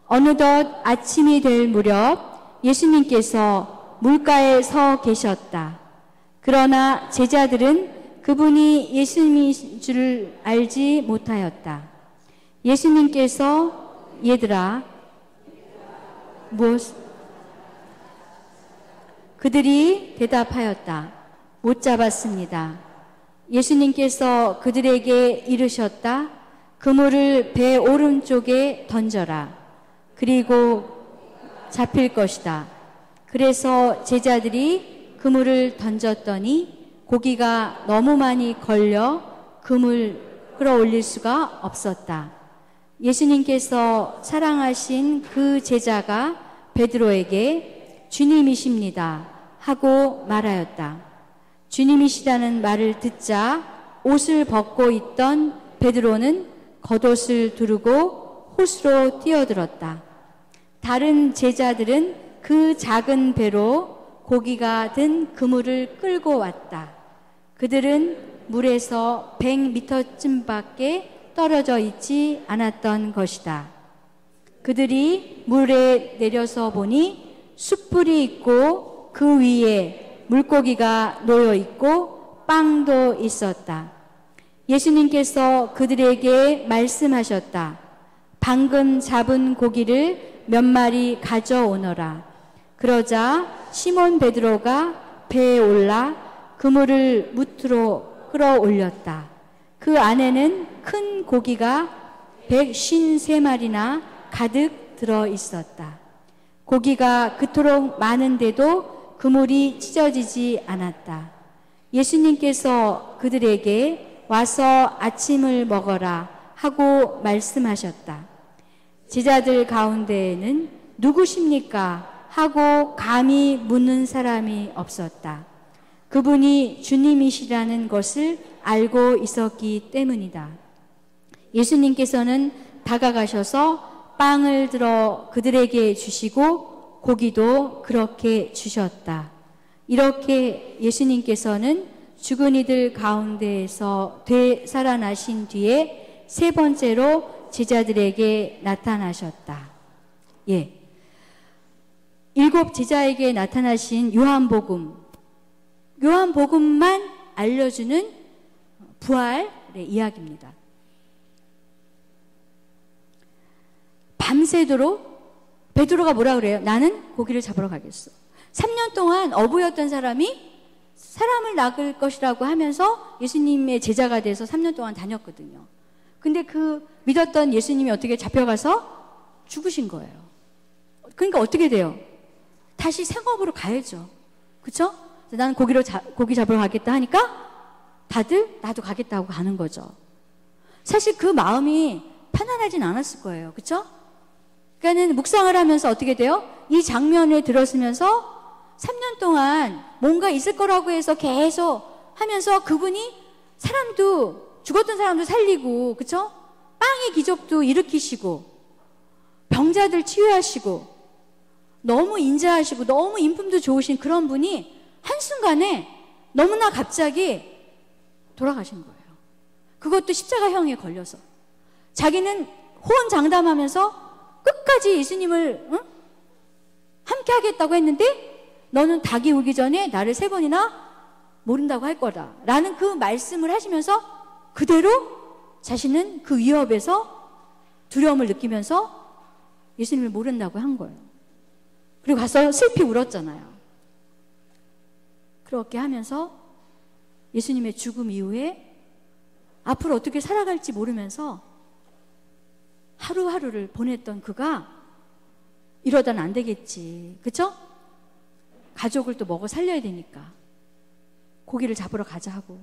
어느덧 아침이 될 무렵 예수님께서 물가에 서 계셨다. 그러나 제자들은 그분이 예수님인 줄 알지 못하였다. 예수님께서 얘들아 무엇? 그들이 대답하였다. 못 잡았습니다. 예수님께서 그들에게 이르셨다. 그물을 배 오른쪽에 던져라. 그리고 잡힐 것이다. 그래서 제자들이 그물을 던졌더니 고기가 너무 많이 걸려 그물 끌어올릴 수가 없었다. 예수님께서 사랑하신 그 제자가 베드로에게 주님이십니다 하고 말하였다. 주님이시다는 말을 듣자 옷을 벗고 있던 베드로는 겉옷을 두르고 호수로 뛰어들었다. 다른 제자들은 그 작은 배로 고기가 든 그물을 끌고 왔다. 그들은 물에서 100m쯤밖에 떨어져 있지 않았던 것이다. 그들이 물에 내려서 보니 숯불이 있고 그 위에 물고기가 놓여 있고 빵도 있었다. 예수님께서 그들에게 말씀하셨다. 방금 잡은 고기를 몇 마리 가져오너라. 그러자 시몬 베드로가 배에 올라 그물을 무트로 끌어올렸다. 그 안에는 큰 고기가 153마리나 가득 들어 있었다. 고기가 그토록 많은데도 그물이 찢어지지 않았다. 예수님께서 그들에게 와서 아침을 먹어라 하고 말씀하셨다. 제자들 가운데에는 누구십니까? 하고 감히 묻는 사람이 없었다. 그분이 주님이시라는 것을 알고 있었기 때문이다. 예수님께서는 다가가셔서 빵을 들어 그들에게 주시고 고기도 그렇게 주셨다. 이렇게 예수님께서는 죽은 이들 가운데에서 되살아나신 뒤에 세 번째로 제자들에게 나타나셨다. 예. 7 제자에게 나타나신 요한복음만 알려주는 부활의 이야기입니다. 밤새도록 베드로가 뭐라 그래요? 나는 고기를 잡으러 가겠어. 3년 동안 어부였던 사람이 사람을 낚을 것이라고 하면서 예수님의 제자가 돼서 3년 동안 다녔거든요. 근데 그 믿었던 예수님이 어떻게 잡혀가서 죽으신 거예요. 그러니까 어떻게 돼요? 다시 생업으로 가야죠. 그쵸? 나는 고기 잡으러 가겠다 하니까 다들 나도 가겠다고 가는 거죠. 사실 그 마음이 편안하진 않았을 거예요. 그쵸? 그러니까는 묵상을 하면서 어떻게 돼요? 이 장면을 들었으면서 3년 동안 뭔가 있을 거라고 해서 계속 하면서 그분이 죽었던 사람도 살리고, 그쵸? 빵의 기적도 일으키시고, 병자들 치유하시고, 너무 인자하시고, 너무 인품도 좋으신 그런 분이 한순간에 너무나 갑자기 돌아가신 거예요. 그것도 십자가형에 걸려서. 자기는 호언장담하면서 끝까지 예수님을 함께 하겠다고 했는데 너는 닭이 오기 전에 나를 3번이나 모른다고 할 거다 라는 그 말씀을 하시면서 그대로 자신은 그 위협에서 두려움을 느끼면서 예수님을 모른다고 한 거예요. 그리고 가서 슬피 울었잖아요. 그렇게 하면서 예수님의 죽음 이후에 앞으로 어떻게 살아갈지 모르면서 하루하루를 보냈던 그가 이러다는 안 되겠지. 그쵸? 가족을 또 먹어 살려야 되니까 고기를 잡으러 가자 하고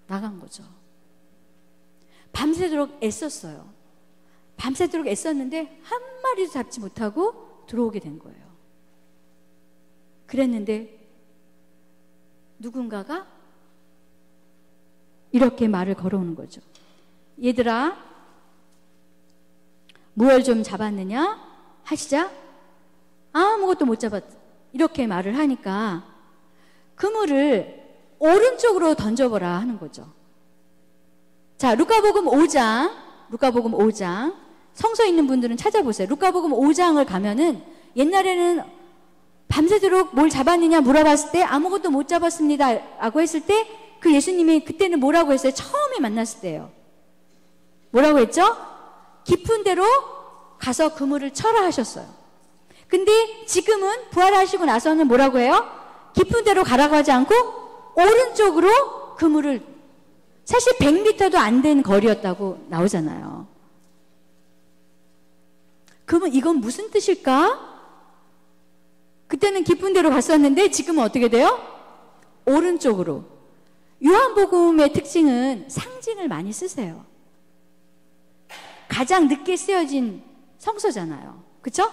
나간 거죠. 밤새도록 애썼어요. 밤새도록 애썼는데 한 마리도 잡지 못하고 들어오게 된 거예요. 그랬는데 누군가가 이렇게 말을 걸어오는 거죠. 얘들아, 무얼 좀 잡았느냐? 하시자 아무것도 못 잡았. 이렇게 말을 하니까 그물을 오른쪽으로 던져보라 하는 거죠. 자, 루카복음 5장 성서에 있는 분들은 찾아보세요. 루카복음 5장을 가면은 옛날에는 밤새도록 뭘 잡았느냐 물어봤을 때 아무것도 못 잡았습니다 라고 했을 때 그 예수님이 그때는 뭐라고 했어요? 처음에 만났을 때요. 뭐라고 했죠? 깊은 데로 가서 그물을 쳐라 하셨어요. 근데 지금은 부활하시고 나서는 뭐라고 해요? 깊은 데로 가라고 하지 않고 오른쪽으로 그물을, 사실 100m도 안 된 거리였다고 나오잖아요. 그러면 이건 무슨 뜻일까? 그때는 깊은 데로 갔었는데 지금은 어떻게 돼요? 오른쪽으로. 요한복음의 특징은 상징을 많이 쓰세요. 가장 늦게 쓰여진 성서잖아요. 그쵸?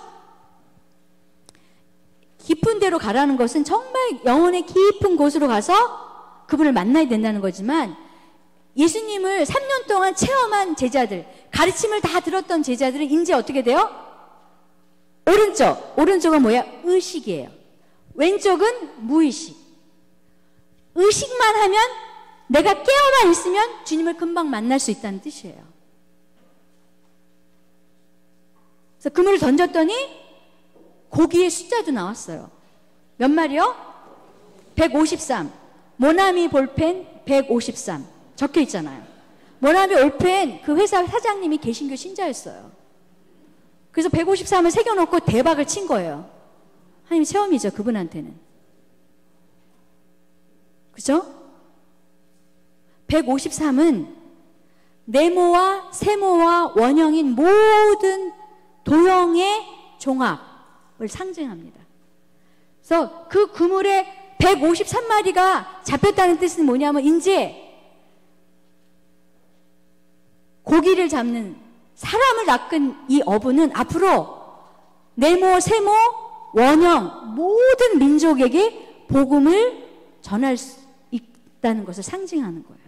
깊은 데로 가라는 것은 정말 영혼의 깊은 곳으로 가서 그분을 만나야 된다는 거지만, 예수님을 3년 동안 체험한 제자들, 가르침을 다 들었던 제자들은 이제 어떻게 돼요? 오른쪽은 뭐야? 의식이에요. 왼쪽은 무의식. 의식만 하면, 내가 깨어만 있으면 주님을 금방 만날 수 있다는 뜻이에요. 그래서 그물을 던졌더니 고기의 숫자도 나왔어요. 몇 마리요? 153. 모나미 볼펜 153 적혀 있잖아요. 모나미 볼펜 그 회사 사장님이 개신교 신자였어요. 그래서 153을 새겨놓고 대박을 친 거예요. 하나님 체험이죠, 그분한테는. 그죠? 153은 네모와 세모와 원형인 모든 도형의 종합을 상징합니다. 그래서 그 그물에 153마리가 잡혔다는 뜻은 뭐냐면, 이제 고기를 잡는 사람을 낚은 이 어부는 앞으로 네모, 세모, 원형 모든 민족에게 복음을 전할 수 있다는 것을 상징하는 거예요.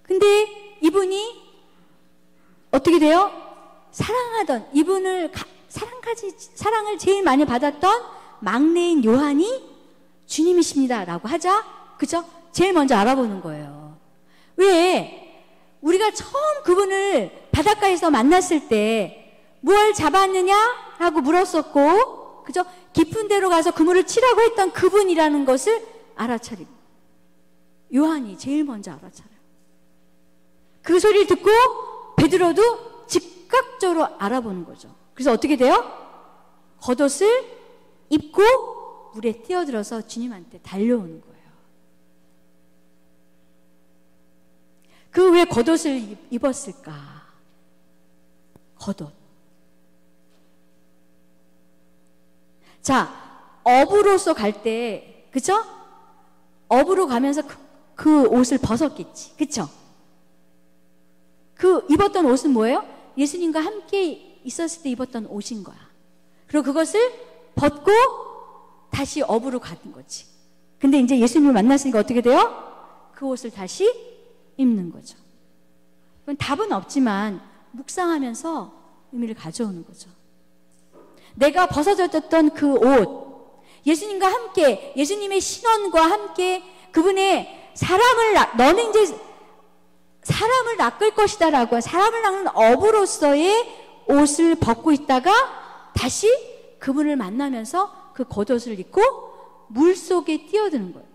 근데 이분이 어떻게 돼요? 사랑하던, 이분을 사랑을 제일 많이 받았던 막내인 요한이 주님이십니다 라고 하자, 그죠? 제일 먼저 알아보는 거예요. 왜? 우리가 처음 그분을 바닷가에서 만났을 때 무얼 잡았느냐 하고 물었었고, 그죠? 깊은 데로 가서 그물을 치라고 했던 그분이라는 것을 알아차리고, 요한이 제일 먼저 알아차려요. 그 소리를 듣고 베드로도 즉각적으로 알아보는 거죠. 그래서 어떻게 돼요? 겉옷을 입고 물에 뛰어들어서 주님한테 달려오는 거예요. 그 왜 겉옷을 입었을까? 겉옷. 자, 어부로서 갈 때, 그쵸? 어부로 가면서 그 옷을 벗었겠지. 그쵸? 그 입었던 옷은 뭐예요? 예수님과 함께 있었을 때 입었던 옷인 거야. 그리고 그것을 벗고 다시 어부로 가는 거지. 근데 이제 예수님을 만났으니까 어떻게 돼요? 그 옷을 다시 입는 거죠. 그건 답은 없지만 묵상하면서 의미를 가져오는 거죠. 내가 벗어졌던 그 옷, 예수님과 함께, 예수님의 신원과 함께 그분의 너는 이제 사람을 낚을 것이다 라고, 사람을 낚는 어부로서의 옷을 벗고 있다가 다시 그분을 만나면서 그 겉옷을 입고 물 속에 뛰어드는 거예요.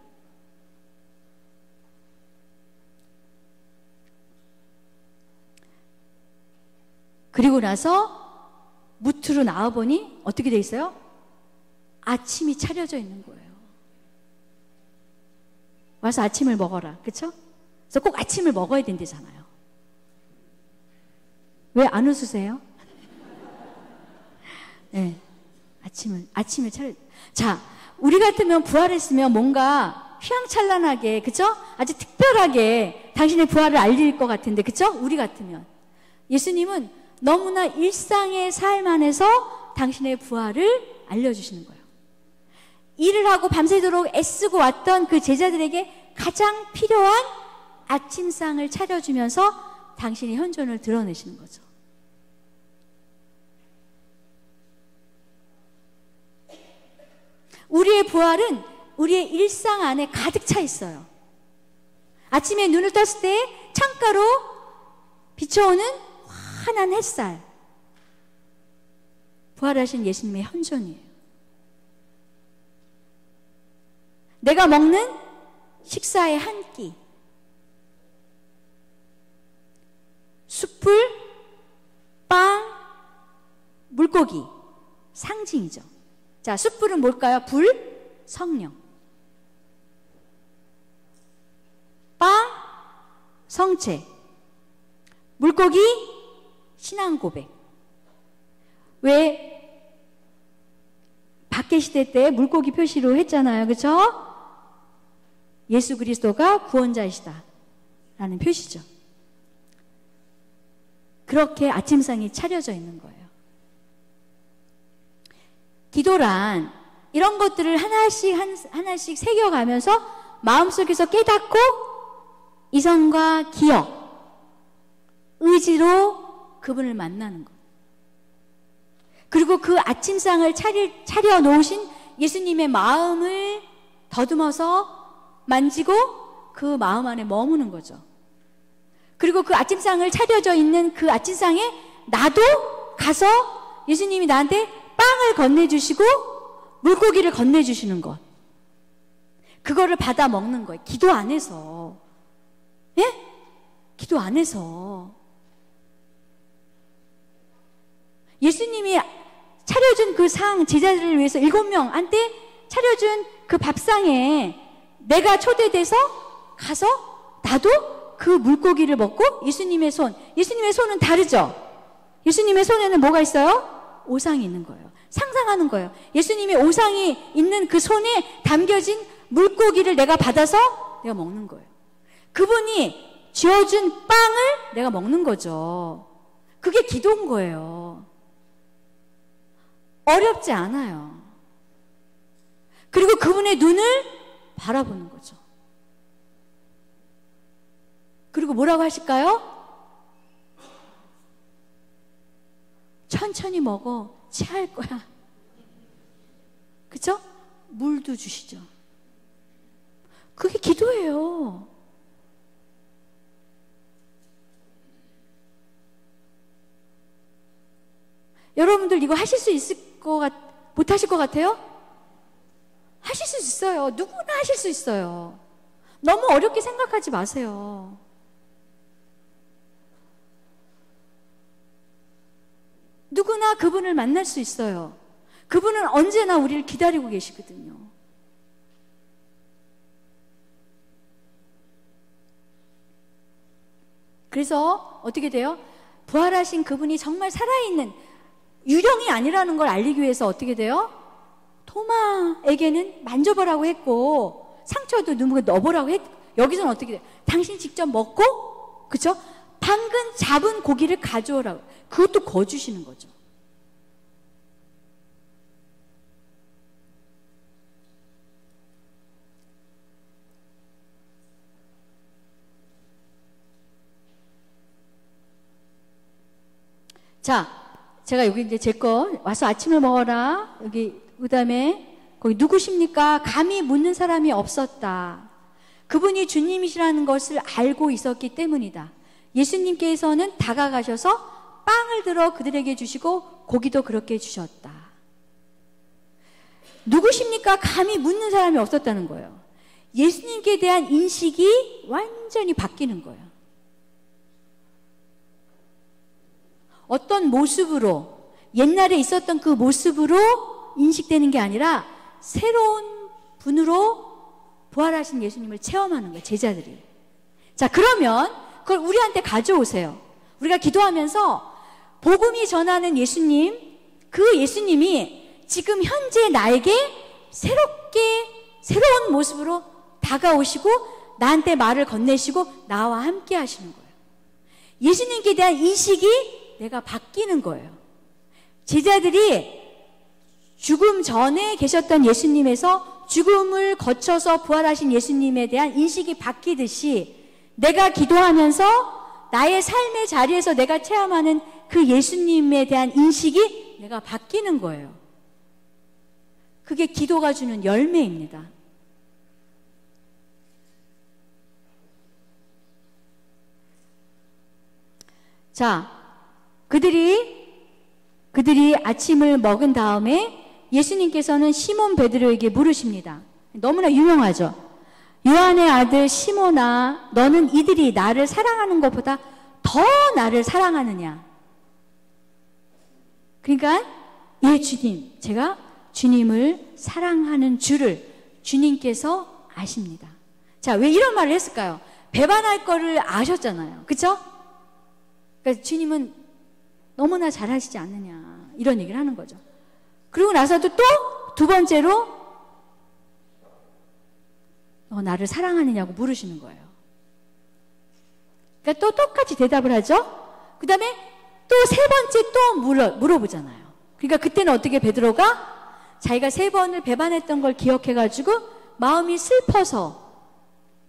그리고 나서 무트로 나와보니 어떻게 돼 있어요? 아침이 차려져 있는 거예요. 와서 아침을 먹어라. 그쵸? 그래서 꼭 아침을 먹어야 된대잖아요. 왜 안 웃으세요? 네. 아침을 차려. 자, 우리 같으면 부활했으면 뭔가 휘황찬란하게, 그쵸? 아주 특별하게 당신의 부활을 알릴 것 같은데, 그쵸? 우리 같으면. 예수님은 너무나 일상의 삶 안에서 당신의 부활을 알려주시는 거예요. 일을 하고 밤새도록 애쓰고 왔던 그 제자들에게 가장 필요한 아침상을 차려주면서 당신의 현존을 드러내시는 거죠. 우리의 부활은 우리의 일상 안에 가득 차 있어요. 아침에 눈을 떴을 때 창가로 비춰오는 환한 햇살. 부활하신 예수님의 현존이에요. 내가 먹는 식사의 한 끼. 숯불, 빵, 물고기. 상징이죠. 자, 숯불은 뭘까요? 불, 성령. 빵, 성체. 물고기, 신앙 고백. 왜 박해 시대 때 물고기 표시로 했잖아요. 그렇죠? 예수 그리스도가 구원자이시다 라는 표시죠. 그렇게 아침상이 차려져 있는 거예요. 기도란 이런 것들을 하나씩 새겨가면서 마음속에서 깨닫고 이성과 기억, 의지로 그분을 만나는 것. 그리고 그 아침상을 차려 놓으신 예수님의 마음을 더듬어서 만지고 그 마음 안에 머무는 거죠. 그리고 그 아침상을 차려져 있는 그 아침상에 나도 가서 예수님이 나한테 빵을 건네주시고 물고기를 건네주시는 것. 그거를 받아 먹는 거예요. 기도 안에서. 예? 기도 안에서. 예수님이 차려준 그 상, 제자들을 위해서 7명한테 차려준 그 밥상에 내가 초대돼서 가서 나도 그 물고기를 먹고 예수님의 손은 다르죠? 예수님의 손에는 뭐가 있어요? 오상이 있는 거예요. 상상하는 거예요. 예수님의 오상이 있는 그 손에 담겨진 물고기를 내가 받아서 내가 먹는 거예요. 그분이 쥐어준 빵을 내가 먹는 거죠. 그게 기도인 거예요. 어렵지 않아요. 그리고 그분의 눈을 바라보는 거죠. 그리고 뭐라고 하실까요? 천천히 먹어. 체할 거야. 그쵸? 물도 주시죠. 그게 기도예요. 여러분들 이거 하실 수 있을 못 하실 것 같아요? 하실 수 있어요. 누구나 하실 수 있어요. 너무 어렵게 생각하지 마세요. 누구나 그분을 만날 수 있어요. 그분은 언제나 우리를 기다리고 계시거든요. 그래서 어떻게 돼요? 부활하신 그분이 정말 살아있는 유령이 아니라는 걸 알리기 위해서 어떻게 돼요? 토마에게는 만져보라고 했고 상처도 누군가 넣어보라고 했고 여기서는 어떻게 돼요? 당신 직접 먹고 그쵸? 방금 잡은 고기를 가져오라고 그것도 거주시는 거죠. 자, 제가 여기 이제 제 거 와서 아침을 먹어라. 여기 그다음에 거기 누구십니까? 감히 묻는 사람이 없었다. 그분이 주님이시라는 것을 알고 있었기 때문이다. 예수님께서는 다가가셔서 빵을 들어 그들에게 주시고 고기도 그렇게 주셨다. 누구십니까? 감히 묻는 사람이 없었다는 거예요. 예수님께 대한 인식이 완전히 바뀌는 거예요. 어떤 모습으로 옛날에 있었던 그 모습으로 인식되는 게 아니라 새로운 분으로 부활하신 예수님을 체험하는 거예요, 제자들이. 자, 그러면 그걸 우리한테 가져오세요. 우리가 기도하면서 복음이 전하는 예수님, 그 예수님이 지금 현재 나에게 새로운 모습으로 다가오시고 나한테 말을 건네시고 나와 함께 하시는 거예요. 예수님께 대한 인식이 내가 바뀌는 거예요. 제자들이 죽음 전에 계셨던 예수님에서 죽음을 거쳐서 부활하신 예수님에 대한 인식이 바뀌듯이 내가 기도하면서 나의 삶의 자리에서 내가 체험하는 그 예수님에 대한 인식이 내가 바뀌는 거예요. 그게 기도가 주는 열매입니다. 자, 그들이 아침을 먹은 다음에 예수님께서는 시몬 베드로에게 물으십니다. 너무나 유명하죠. 요한의 아들 시몬아, 너는 이들이 나를 사랑하는 것보다 더 나를 사랑하느냐? 그러니까 예, 주님, 제가 주님을 사랑하는 줄을 주님께서 아십니다. 자, 왜 이런 말을 했을까요? 배반할 거를 아셨잖아요. 그렇죠? 그러니까 주님은 너무나 잘하시지 않느냐, 이런 얘기를 하는 거죠. 그리고 나서도 또 두 번째로 너 나를 사랑하느냐고 물으시는 거예요. 그러니까 또 똑같이 대답을 하죠. 그 다음에 또 세 번째 또 물어보잖아요. 그러니까 그때는 어떻게 베드로가 자기가 3번을 배반했던 걸 기억해가지고 마음이 슬퍼서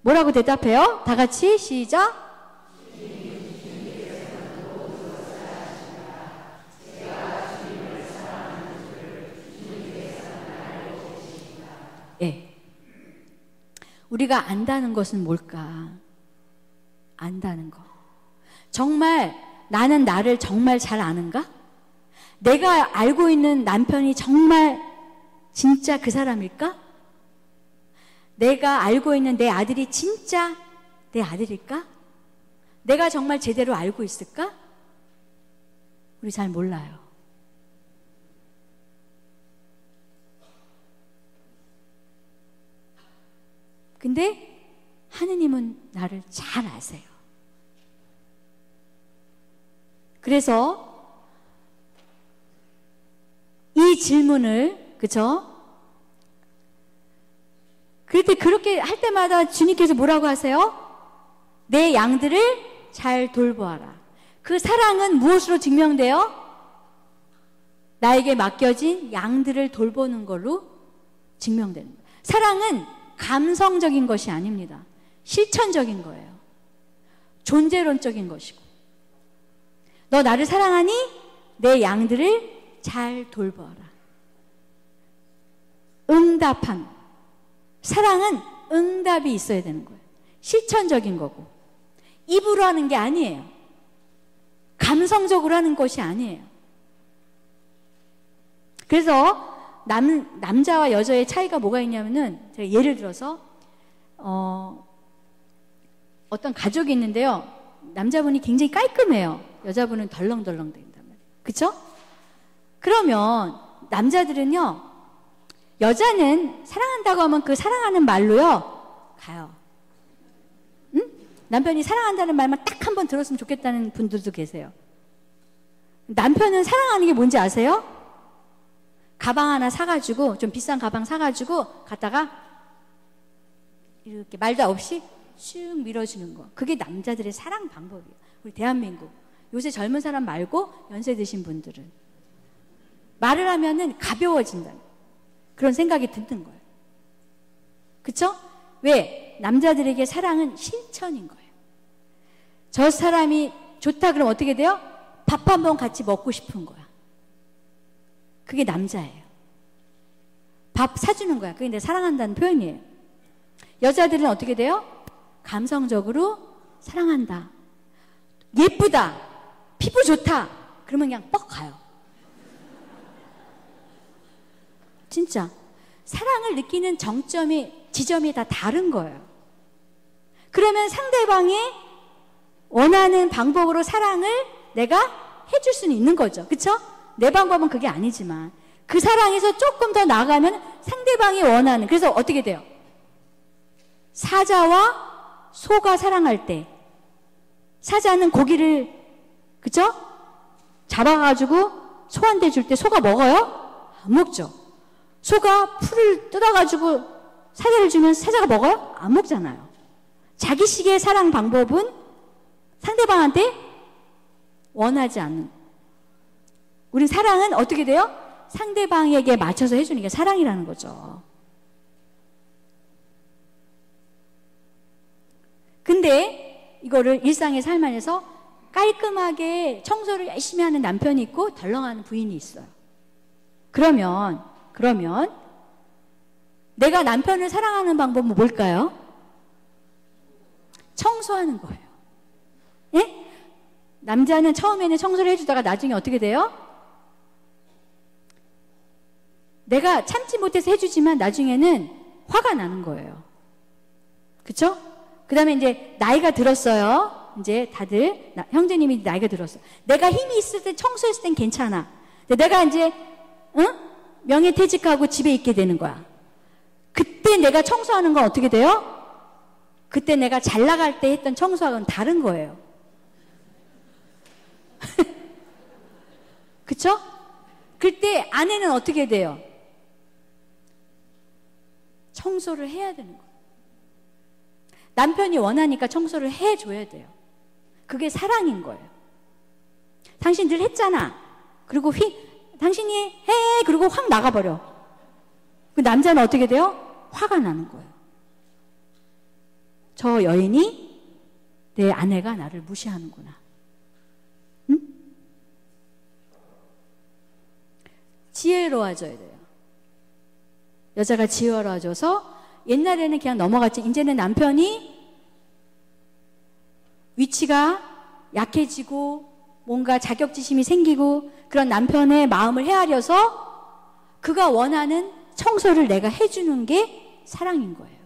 뭐라고 대답해요? 다 같이 시작. 예. 우리가 안다는 것은 뭘까? 안다는 거. 정말 나는 나를 정말 잘 아는가? 내가 알고 있는 남편이 정말 진짜 그 사람일까? 내가 알고 있는 내 아들이 진짜 내 아들일까? 내가 정말 제대로 알고 있을까? 우리 잘 몰라요. 근데 하느님은 나를 잘 아세요. 그래서 이 질문을, 그쵸? 그럴 때 그렇게 할 때마다 주님께서 뭐라고 하세요? 내 양들을 잘 돌보아라. 그 사랑은 무엇으로 증명돼요? 나에게 맡겨진 양들을 돌보는 걸로 증명되는 거예요. 사랑은 감성적인 것이 아닙니다. 실천적인 거예요. 존재론적인 것이고. 너 나를 사랑하니 내 양들을 잘 돌보아라. 응답한. 사랑은 응답이 있어야 되는 거예요. 실천적인 거고. 입으로 하는 게 아니에요. 감성적으로 하는 것이 아니에요. 그래서 남자와 여자의 차이가 뭐가 있냐면은, 제가 예를 들어서 어떤 가족이 있는데요. 남자분이 굉장히 깔끔해요. 여자분은 덜렁덜렁 된단 말이에요. 그쵸? 그러면 남자들은요, 여자는 사랑한다고 하면 그 사랑하는 말로요 가요. 응? 남편이 사랑한다는 말만 딱 한 번 들었으면 좋겠다는 분들도 계세요. 남편은 사랑하는 게 뭔지 아세요? 가방 하나 사가지고, 좀 비싼 가방 사가지고 갔다가 이렇게 말도 없이 쭉 밀어주는 거. 그게 남자들의 사랑 방법이에요. 우리 대한민국 요새 젊은 사람 말고 연세 드신 분들은 말을 하면은 가벼워진다, 그런 생각이 드는 거예요. 그쵸? 왜? 남자들에게 사랑은 실천인 거예요. 저 사람이 좋다 그러면 어떻게 돼요? 밥 한 번 같이 먹고 싶은 거야. 그게 남자예요. 밥 사주는 거야. 그게 내 사랑한다는 표현이에요. 여자들은 어떻게 돼요? 감성적으로 사랑한다. 예쁘다. 피부 좋다. 그러면 그냥 뻑 가요. 진짜. 사랑을 느끼는 지점이 다 다른 거예요. 그러면 상대방이 원하는 방법으로 사랑을 내가 해줄 수는 있는 거죠. 그쵸? 내 방법은 그게 아니지만 그 사랑에서 조금 더 나아가면 상대방이 원하는, 그래서 어떻게 돼요? 사자와 소가 사랑할 때 사자는 고기를 그쵸? 잡아가지고 소한테 줄 때 소가 먹어요? 안 먹죠. 소가 풀을 뜯어가지고 사자를 주면 사자가 먹어요? 안 먹잖아요. 자기식의 사랑 방법은 상대방한테 원하지 않는. 우리 사랑은 어떻게 돼요? 상대방에게 맞춰서 해주는 게 사랑이라는 거죠. 근데 이거를 일상의 삶 안에서 깔끔하게 청소를 열심히 하는 남편이 있고 덜렁하는 부인이 있어요. 그러면 내가 남편을 사랑하는 방법은 뭘까요? 청소하는 거예요. 예? 남자는 처음에는 청소를 해주다가 나중에 어떻게 돼요? 내가 참지 못해서 해주지만 나중에는 화가 나는 거예요. 그쵸? 그 다음에 이제 나이가 들었어요. 이제 다들 형제님이 나이가 들었어. 내가 힘이 있을 때 청소했을 땐 괜찮아. 근데 내가 이제 명예퇴직하고 집에 있게 되는 거야. 그때 내가 청소하는 건 어떻게 돼요? 그때 내가 잘 나갈 때 했던 청소하고는 다른 거예요. 그쵸? 그때 아내는 어떻게 돼요? 청소를 해야 되는 거예요. 남편이 원하니까 청소를 해줘야 돼요. 그게 사랑인 거예요. 당신 늘 했잖아. 그리고 당신이 해. 그리고 확 나가버려. 그 남자는 어떻게 돼요? 화가 나는 거예요. 저 여인이 내 아내가 나를 무시하는구나. 응? 지혜로워져야 돼요. 여자가 지혜로워져서 옛날에는 그냥 넘어갔지. 이제는 남편이 위치가 약해지고 뭔가 자격지심이 생기고 그런 남편의 마음을 헤아려서 그가 원하는 청소를 내가 해주는 게 사랑인 거예요.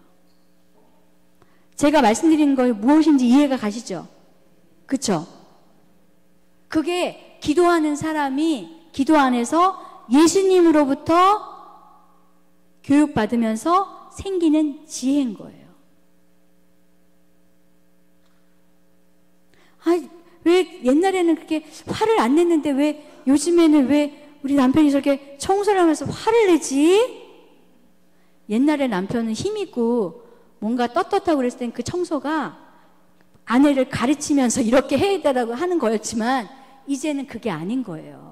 제가 말씀드리는 거 무엇인지 이해가 가시죠? 그쵸? 그게 기도하는 사람이 기도 안에서 예수님으로부터 교육받으면서 생기는 지혜인 거예요. 왜 옛날에는 그렇게 화를 안 냈는데 왜 요즘에는 왜 우리 남편이 저렇게 청소를 하면서 화를 내지? 옛날에 남편은 힘있고 뭔가 떳떳하고 그랬을 땐 그 청소가 아내를 가르치면서 이렇게 해야 되라고 하는 거였지만 이제는 그게 아닌 거예요.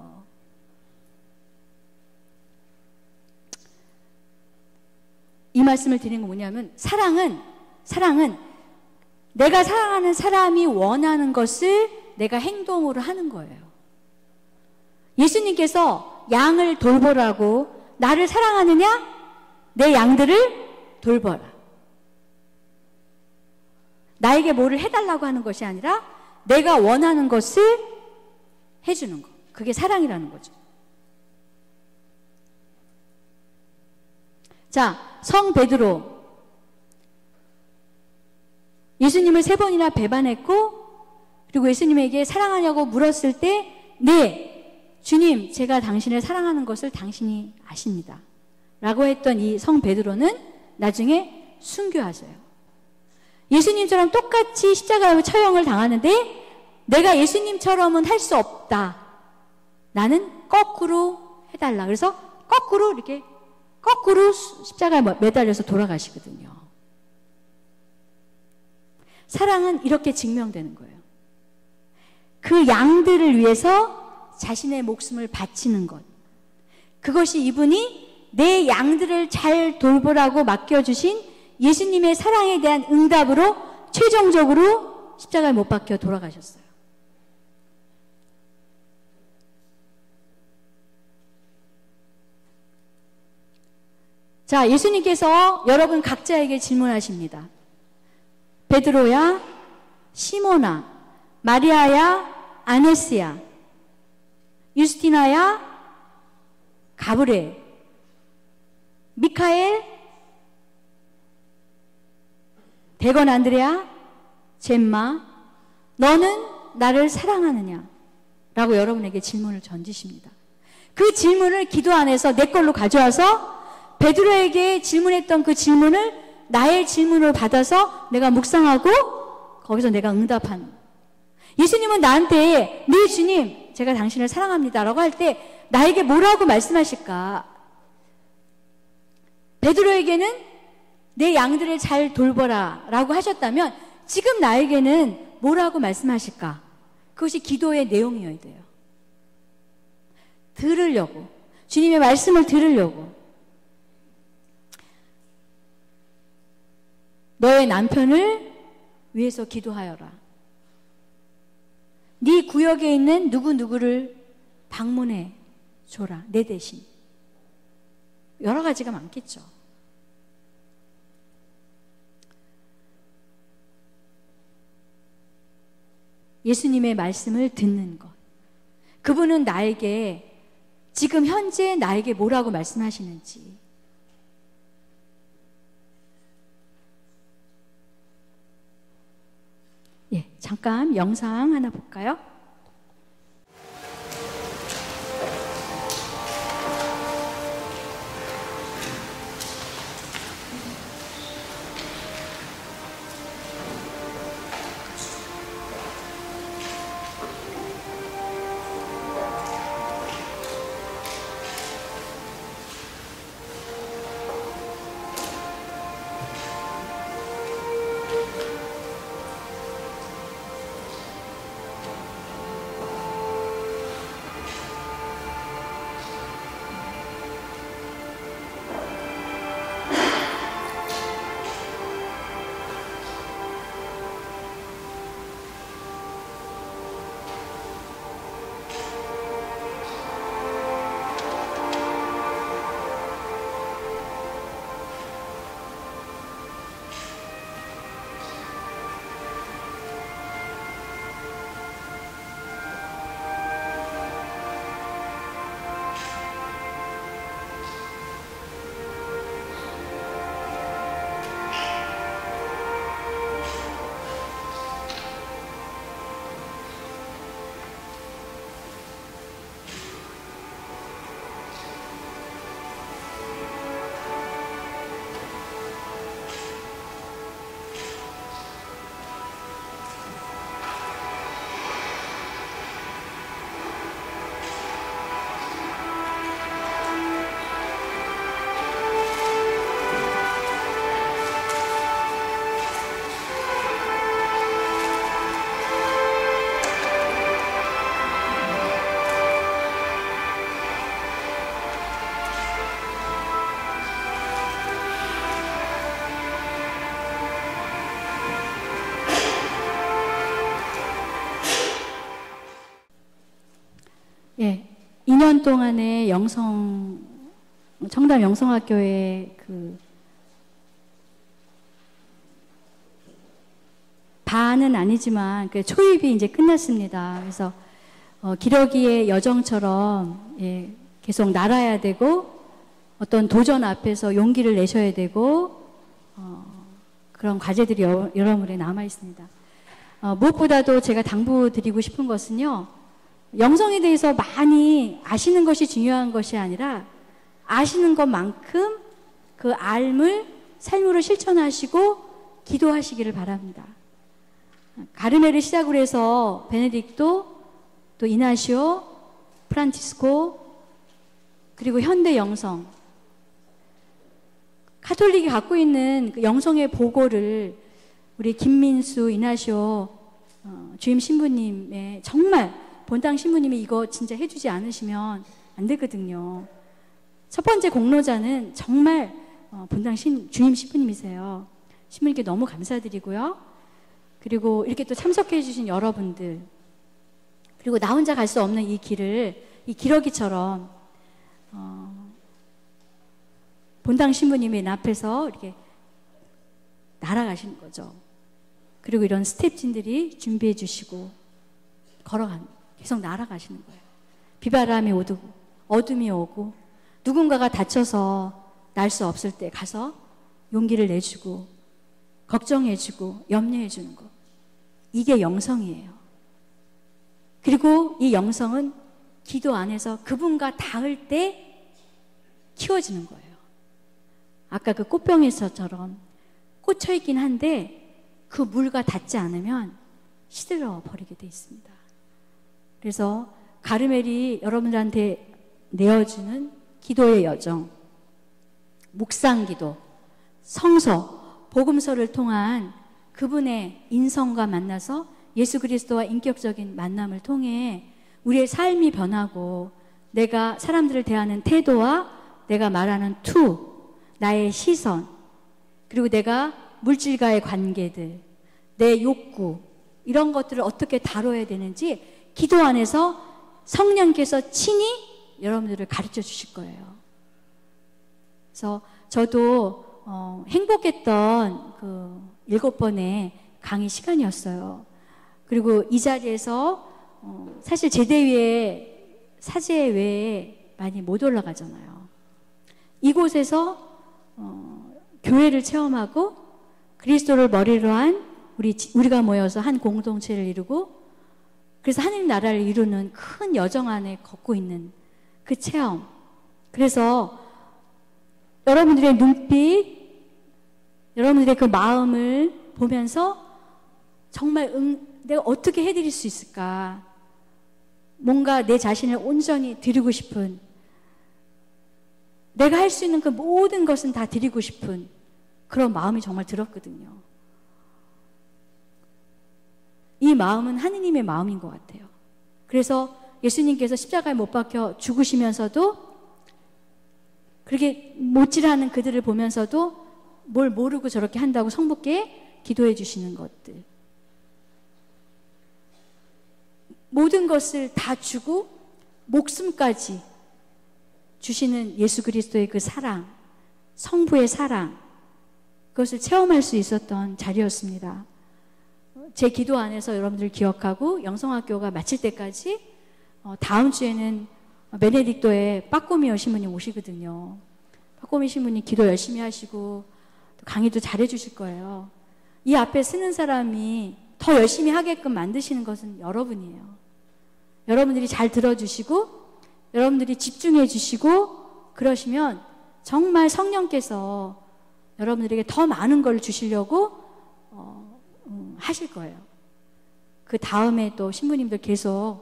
이 말씀을 드리는 건 뭐냐면 사랑은 내가 사랑하는 사람이 원하는 것을 내가 행동으로 하는 거예요. 예수님께서 양을 돌보라고 나를 사랑하느냐? 내 양들을 돌보라. 나에게 뭐를 해달라고 하는 것이 아니라 내가 원하는 것을 해주는 거. 그게 사랑이라는 거죠. 자, 성 베드로. 예수님을 3번이나 배반했고 그리고 예수님에게 사랑하냐고 물었을 때 네, 주님 제가 당신을 사랑하는 것을 당신이 아십니다 라고 했던 이 성 베드로는 나중에 순교하셔요. 예수님처럼 똑같이 십자가의 처형을 당하는데 내가 예수님처럼은 할 수 없다. 나는 거꾸로 해달라. 그래서 거꾸로 이렇게 거꾸로 십자가에 매달려서 돌아가시거든요. 사랑은 이렇게 증명되는 거예요. 그 양들을 위해서 자신의 목숨을 바치는 것. 그것이 이분이 내 양들을 잘 돌보라고 맡겨주신 예수님의 사랑에 대한 응답으로 최종적으로 십자가에 못 박혀 돌아가셨어요. 자, 예수님께서 여러분 각자에게 질문하십니다. 베드로야, 시모나, 마리아야, 아네스야, 유스티나야, 가브레, 미카엘, 대건 안드레아, 젬마, 너는 나를 사랑하느냐? 라고 여러분에게 질문을 던지십니다. 그 질문을 기도 안에서 내 걸로 가져와서 베드로에게 질문했던 그 질문을 나의 질문을 받아서 내가 묵상하고 거기서 내가 응답하는. 예수님은 나한테 네 주님 제가 당신을 사랑합니다 라고 할 때 나에게 뭐라고 말씀하실까? 베드로에게는 내 양들을 잘 돌보라 라고 하셨다면 지금 나에게는 뭐라고 말씀하실까? 그것이 기도의 내용이어야 돼요. 들으려고, 주님의 말씀을 들으려고. 너의 남편을 위해서 기도하여라. 네 구역에 있는 누구누구를 방문해 줘라. 내 대신. 여러 가지가 많겠죠. 예수님의 말씀을 듣는 것. 그분은 나에게 지금 현재 나에게 뭐라고 말씀하시는지. 예, 잠깐 영상 하나 볼까요? 예, 2년 동안의 청담 영성학교의 반은 아니지만 초입이 이제 끝났습니다. 그래서 기러기의 여정처럼 예, 계속 날아야 되고 어떤 도전 앞에서 용기를 내셔야 되고 그런 과제들이 여러모로 남아 있습니다. 무엇보다도 제가 당부드리고 싶은 것은요. 영성에 대해서 많이 아시는 것이 중요한 것이 아니라 아시는 것만큼 그 알을 삶으로 실천하시고 기도하시기를 바랍니다. 가르메를 시작으로 해서 베네딕토, 또 이나시오, 프란치스코, 그리고 현대 영성, 카톨릭이 갖고 있는 그 영성의 보고를 우리 김민수, 이나시오 주임 신부님의 정말 본당 신부님이 이거 진짜 해주지 않으시면 안 되거든요. 첫 번째 공로자는 정말 본당 주임 신부님이세요. 신부님께 너무 감사드리고요. 그리고 이렇게 또 참석해 주신 여러분들, 그리고 나 혼자 갈 수 없는 이 길을 이 기러기처럼 본당 신부님의 앞에서 이렇게 날아가시는 거죠. 그리고 이런 스텝진들이 준비해 주시고 계속 날아가시는 거예요. 비바람이 오고 어둠이 오고 누군가가 다쳐서 날 수 없을 때 가서 용기를 내주고 걱정해주고 염려해주는 것. 이게 영성이에요. 그리고 이 영성은 기도 안에서 그분과 닿을 때 키워지는 거예요. 아까 그 꽃병에서처럼 꽂혀 있긴 한데 그 물과 닿지 않으면 시들어 버리게 돼 있습니다. 그래서 가르멜이 여러분들한테 내어주는 기도의 여정, 묵상기도, 성서, 복음서를 통한 그분의 인성과 만나서 예수 그리스도와 인격적인 만남을 통해 우리의 삶이 변하고 내가 사람들을 대하는 태도와 내가 말하는 투, 나의 시선, 그리고 내가 물질과의 관계들, 내 욕구, 이런 것들을 어떻게 다뤄야 되는지 기도 안에서 성령께서 친히 여러분들을 가르쳐 주실 거예요. 그래서 저도 행복했던 그 7번의 강의 시간이었어요. 그리고 이 자리에서 사실 제대 위에 사제 외에 많이 못 올라가잖아요. 이곳에서 교회를 체험하고 그리스도를 머리로 한 우리가 모여서 한 공동체를 이루고 그래서 하늘 나라를 이루는 큰 여정 안에 걷고 있는 그 체험. 그래서 여러분들의 눈빛, 여러분들의 그 마음을 보면서 정말 내가 어떻게 해드릴 수 있을까? 뭔가 내 자신을 온전히 드리고 싶은, 내가 할 수 있는 그 모든 것은 다 드리고 싶은 그런 마음이 정말 들었거든요. 이 마음은 하느님의 마음인 것 같아요. 그래서 예수님께서 십자가에 못 박혀 죽으시면서도 그렇게 못질하는 그들을 보면서도 뭘 모르고 저렇게 한다고 성부께 기도해 주시는 것들. 모든 것을 다 주고 목숨까지 주시는 예수 그리스도의 그 사랑, 성부의 사랑, 그것을 체험할 수 있었던 자리였습니다. 제 기도 안에서 여러분들 기억하고 영성학교가 마칠 때까지 다음 주에는 베네딕토의 빠꼬미오 신부님 오시거든요. 빠꼬미 신부님 기도 열심히 하시고 또 강의도 잘해 주실 거예요. 이 앞에 쓰는 사람이 더 열심히 하게끔 만드시는 것은 여러분이에요. 여러분들이 잘 들어주시고 여러분들이 집중해 주시고 그러시면 정말 성령께서 여러분들에게 더 많은 걸 주시려고 하실 거예요. 그 다음에 또 신부님들 계속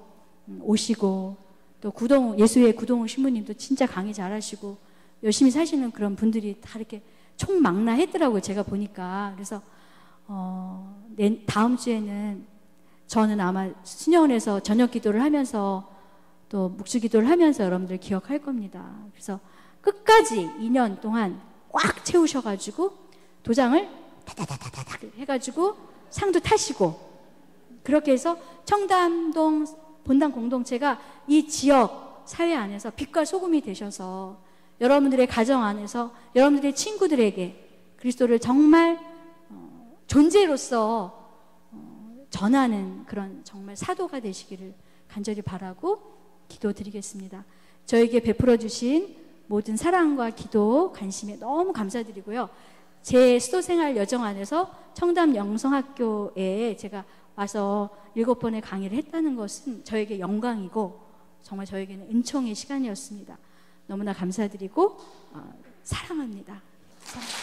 오시고 또 예수의 구동훈 신부님도 진짜 강의 잘하시고 열심히 사시는 그런 분들이 다 이렇게 총망라했더라고요. 제가 보니까. 그래서 다음 주에는 저는 아마 수녀원에서 저녁 기도를 하면서 또 묵주 기도를 하면서 여러분들 기억할 겁니다. 그래서 끝까지 2년 동안 꽉 채우셔가지고 도장을 다다다다다 해가지고 상도 타시고 그렇게 해서 청담동 본당 공동체가 이 지역 사회 안에서 빛과 소금이 되셔서 여러분들의 가정 안에서 여러분들의 친구들에게 그리스도를 정말 존재로서 전하는 그런 정말 사도가 되시기를 간절히 바라고 기도드리겠습니다. 저에게 베풀어 주신 모든 사랑과 기도, 관심에 너무 감사드리고요. 제 수도생활 여정 안에서 청담 영성학교에 제가 와서 7번의 강의를 했다는 것은 저에게 영광이고 정말 저에게는 은총의 시간이었습니다. 너무나 감사드리고 사랑합니다. 감사합니다.